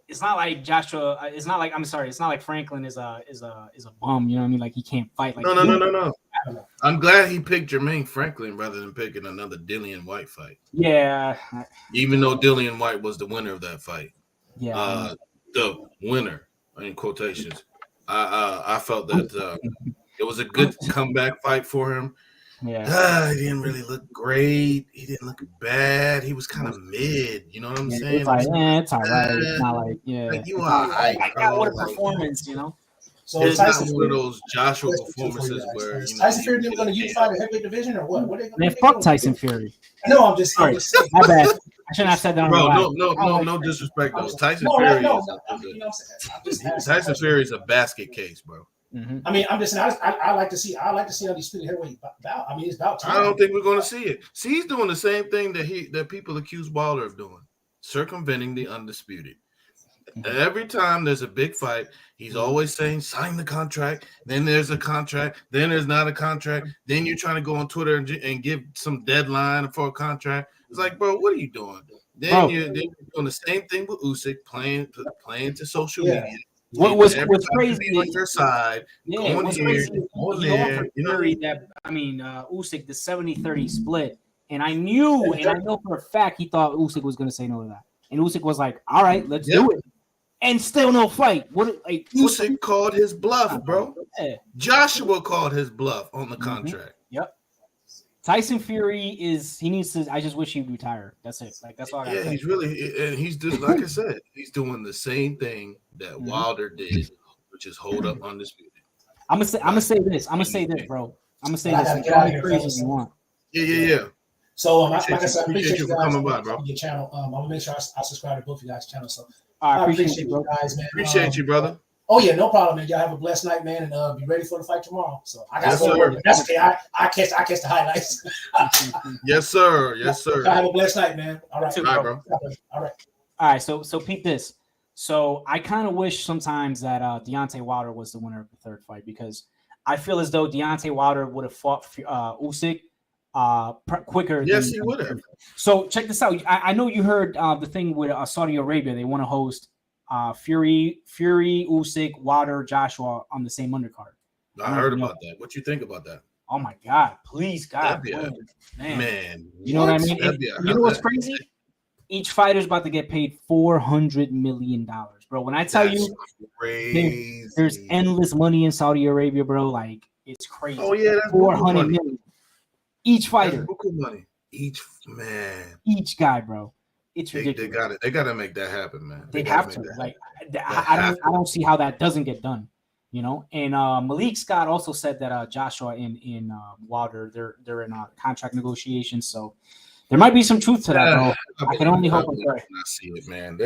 It's not like Joshua. It's not like Franklin is a bum. You know what I mean? Like he can't fight. Like
No. I'm glad he picked Jermaine Franklin rather than picking another Dillian White fight.
Yeah.
Even though Dillian White was the winner of that fight.
Yeah.
The winner in quotations. I felt that it was a good comeback fight for him.
Yeah.
He didn't really look great. He didn't look bad. He was kind of mid. You know what I'm saying?
It's like, it's all right. It's not like,
Like, you are right,
what a
bro.
performance, you know?
So
It's
Tyson
not one of those Joshua performances where
Tyson Fury didn't going to unify the heavyweight division or what?
Man, fuck Tyson Fury.
No, I'm just
Sorry.
saying.
My bad. I shouldn't have said that.
Bro, no disrespect though. Tyson Fury Tyson Fury is a basket case, bro.
Mm-hmm.
I mean, I'm just saying. I like to see how these split heavyweight bout. I mean, it's about time.
I don't think we're going to see it. See, he's doing the same thing that people accuse Wilder of doing, circumventing the undisputed. Every time there's a big fight, he's always saying, sign the contract. Then there's a contract. Then there's not a contract. Then you're trying to go on Twitter and give some deadline for a contract. It's like, bro, what are you doing? Then you're doing the same thing with Usyk, playing to social media.
What's crazy
on your side, going here, going there. You know,
Usyk, the 70-30 split. And I know for a fact he thought Usyk was going to say no to that. And Usyk was like, all right, let's do it. And still no fight.
Usyk called his bluff, bro.
Yeah.
Joshua called his bluff on the contract.
Yep. Tyson Fury he needs to. I just wish he'd retire. That's it. Like that's all I got.
Yeah, he's doing, like I said, he's doing the same thing that Wilder did, which is hold up undisputed.
I'm gonna say this, bro. I'm gonna say this. Crazy as you want.
Yeah.
So, like I said, I
appreciate you for coming by, bro.
Your channel. I'm gonna make sure I subscribe to both of you guys' channels. So,
I appreciate you,
guys, man.
Appreciate you, brother.
Oh yeah, no problem, man. Y'all have a blessed night, man, and be ready for the fight tomorrow. So I gotta go to work. That's okay. I catch the highlights.
Yes, sir.
Have a blessed night, man. All right,
bro.
All
right. So peep this. So I kind of wish sometimes that Deontay Wilder was the winner of the third fight because I feel as though Deontay Wilder would have fought Usyk quicker.
Yes, he would have.
So check this out. I know you heard the thing with Saudi Arabia. They want to host Fury, Usyk, Wilder, Joshua on the same undercard.
I heard about that. What you think about that?
Oh my God! Please, God,
man.
You know what I mean? You know what's crazy? Each fighter's about to get paid $400 million, bro. When I tell you, there's endless money in Saudi Arabia, bro. Like it's crazy.
Oh yeah, that's
$400 million. Each fighter.
That's money. Each
guy, bro. It's ridiculous.
They got to make that happen, man.
They have to. Like, I don't see how that doesn't get done. You know, and Malik Scott also said that Joshua and Wilder they're in contract negotiations, so there might be some truth to that, bro. I can only hope and pray.
I see it, man.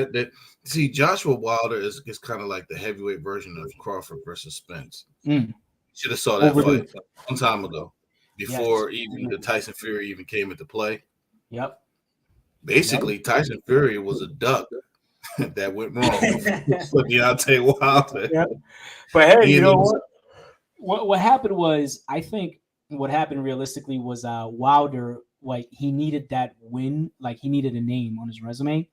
See, Joshua Wilder is kind of like the heavyweight version of Crawford versus Spence. Should have saw that fight a long time ago, before even the Tyson Fury even came into play.
Yep.
Basically, Tyson Fury was a duck that went wrong for Deontay Wilder.
Yep. But hey, you know what happened was, I think what happened realistically was Wilder, like he needed that win, like he needed a name on his resume,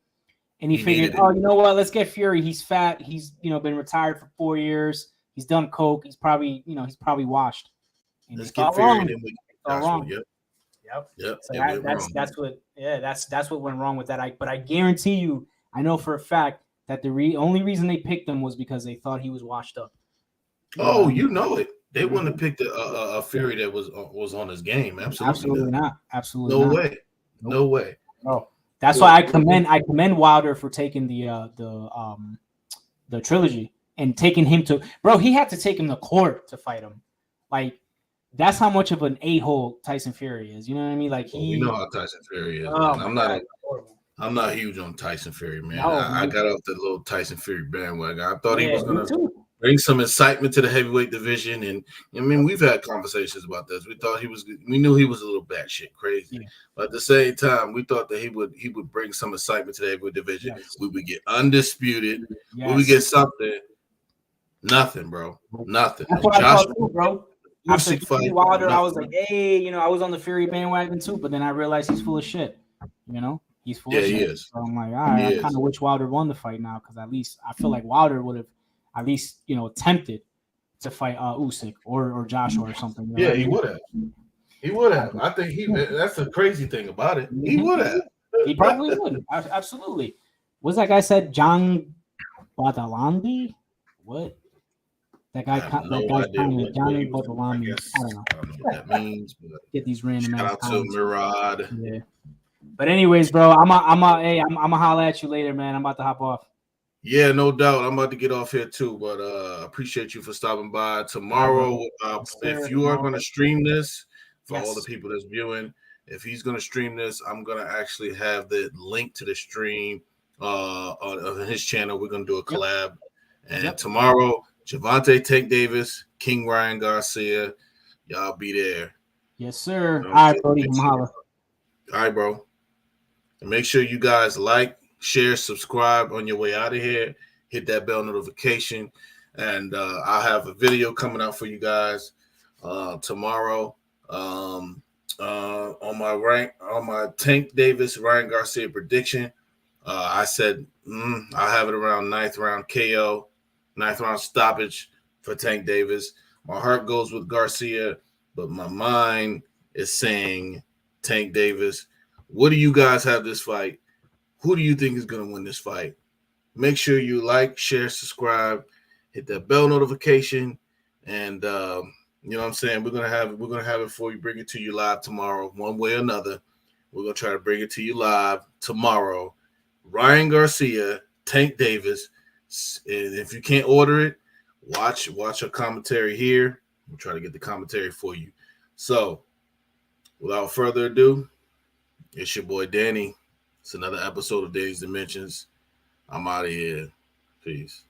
and he figured, you know what, let's get Fury. He's fat. He's been retired for 4 years. He's done coke. He's probably washed. And
let's get Fury and then we get wrong.
Yep. So that's what went wrong with that. But I guarantee you, I know for a fact that the only reason they picked him was because they thought he was washed up.
Oh, you know it. They wouldn't have picked a Fury that was on his game. Absolutely
not. Absolutely
no
not.
way. No way.
Oh. That's why I commend Wilder for taking the trilogy and taking him to, bro. He had to take him to court to fight him. Like, that's how much of an a-hole Tyson Fury is. You know what I mean? Like,
We know how Tyson Fury is.
Oh,
Man. I'm not huge on Tyson Fury, man.
No,
I got off the little Tyson Fury bandwagon. I thought he was
me
gonna
too.
bring some excitement to the heavyweight division, and I mean, we've had conversations about this. We knew he was a little batshit crazy,
Yeah.
but at the same time, we thought that he would bring some excitement to the heavyweight division.
Yes.
We would get undisputed.
Yes.
We would get something. Nothing, bro. Nothing.
That's what I
Josh
thought too, bro. After
Usyk fight.
Wilder, I was like, hey, you know, I was on the Fury bandwagon too, but then I realized he's full of shit. You know, he's full of shit.
He is.
So I'm like, all right, I kind of wish Wilder won the fight now, because at least I feel like Wilder would have at least, you know, attempted to fight Usyk or Joshua or something.
Yeah, he would have. He would have. I think that's the crazy thing about it. He would have.
He probably would. Absolutely. What's that guy said? John Badalandi? What? That guy, Johnny Badalandi. I don't know
what that means, but
get these random.
Shout out to Murad.
Yeah. But anyways, bro, I'm a holler at you later, man. I'm about to hop off.
Yeah, no doubt. I'm about to get off here too, but appreciate you for stopping by. Tomorrow, if you are going to stream this, for all the people that's viewing, if he's going to stream this, I'm going to actually have the link to the stream on his channel. We're going to do a collab. And tomorrow, Gervonta Tank Davis, King Ryan Garcia, y'all be there.
Yes, sir. All right, Brody. All
right, bro. And make sure you guys like, share, subscribe on your way out of here. Hit that bell notification. And I'll have a video coming out for you guys tomorrow on my Tank Davis, Ryan Garcia prediction. I said I'll have it around 9th round KO, 9th round stoppage for Tank Davis. My heart goes with Garcia, but my mind is saying Tank Davis. What do you guys have this fight? Who do you think is going to win this fight? Make sure you like, share, subscribe, hit that bell notification, and you know what I'm saying. We're gonna have it for you. Bring it to you live tomorrow, one way or another. We're gonna try to bring it to you live tomorrow. Ryan Garcia, Tank Davis. And if you can't order it, watch a commentary here. We'll try to get the commentary for you. So, without further ado, it's your boy Danny. It's another episode of Danny's Dimensions. I'm out of here. Peace.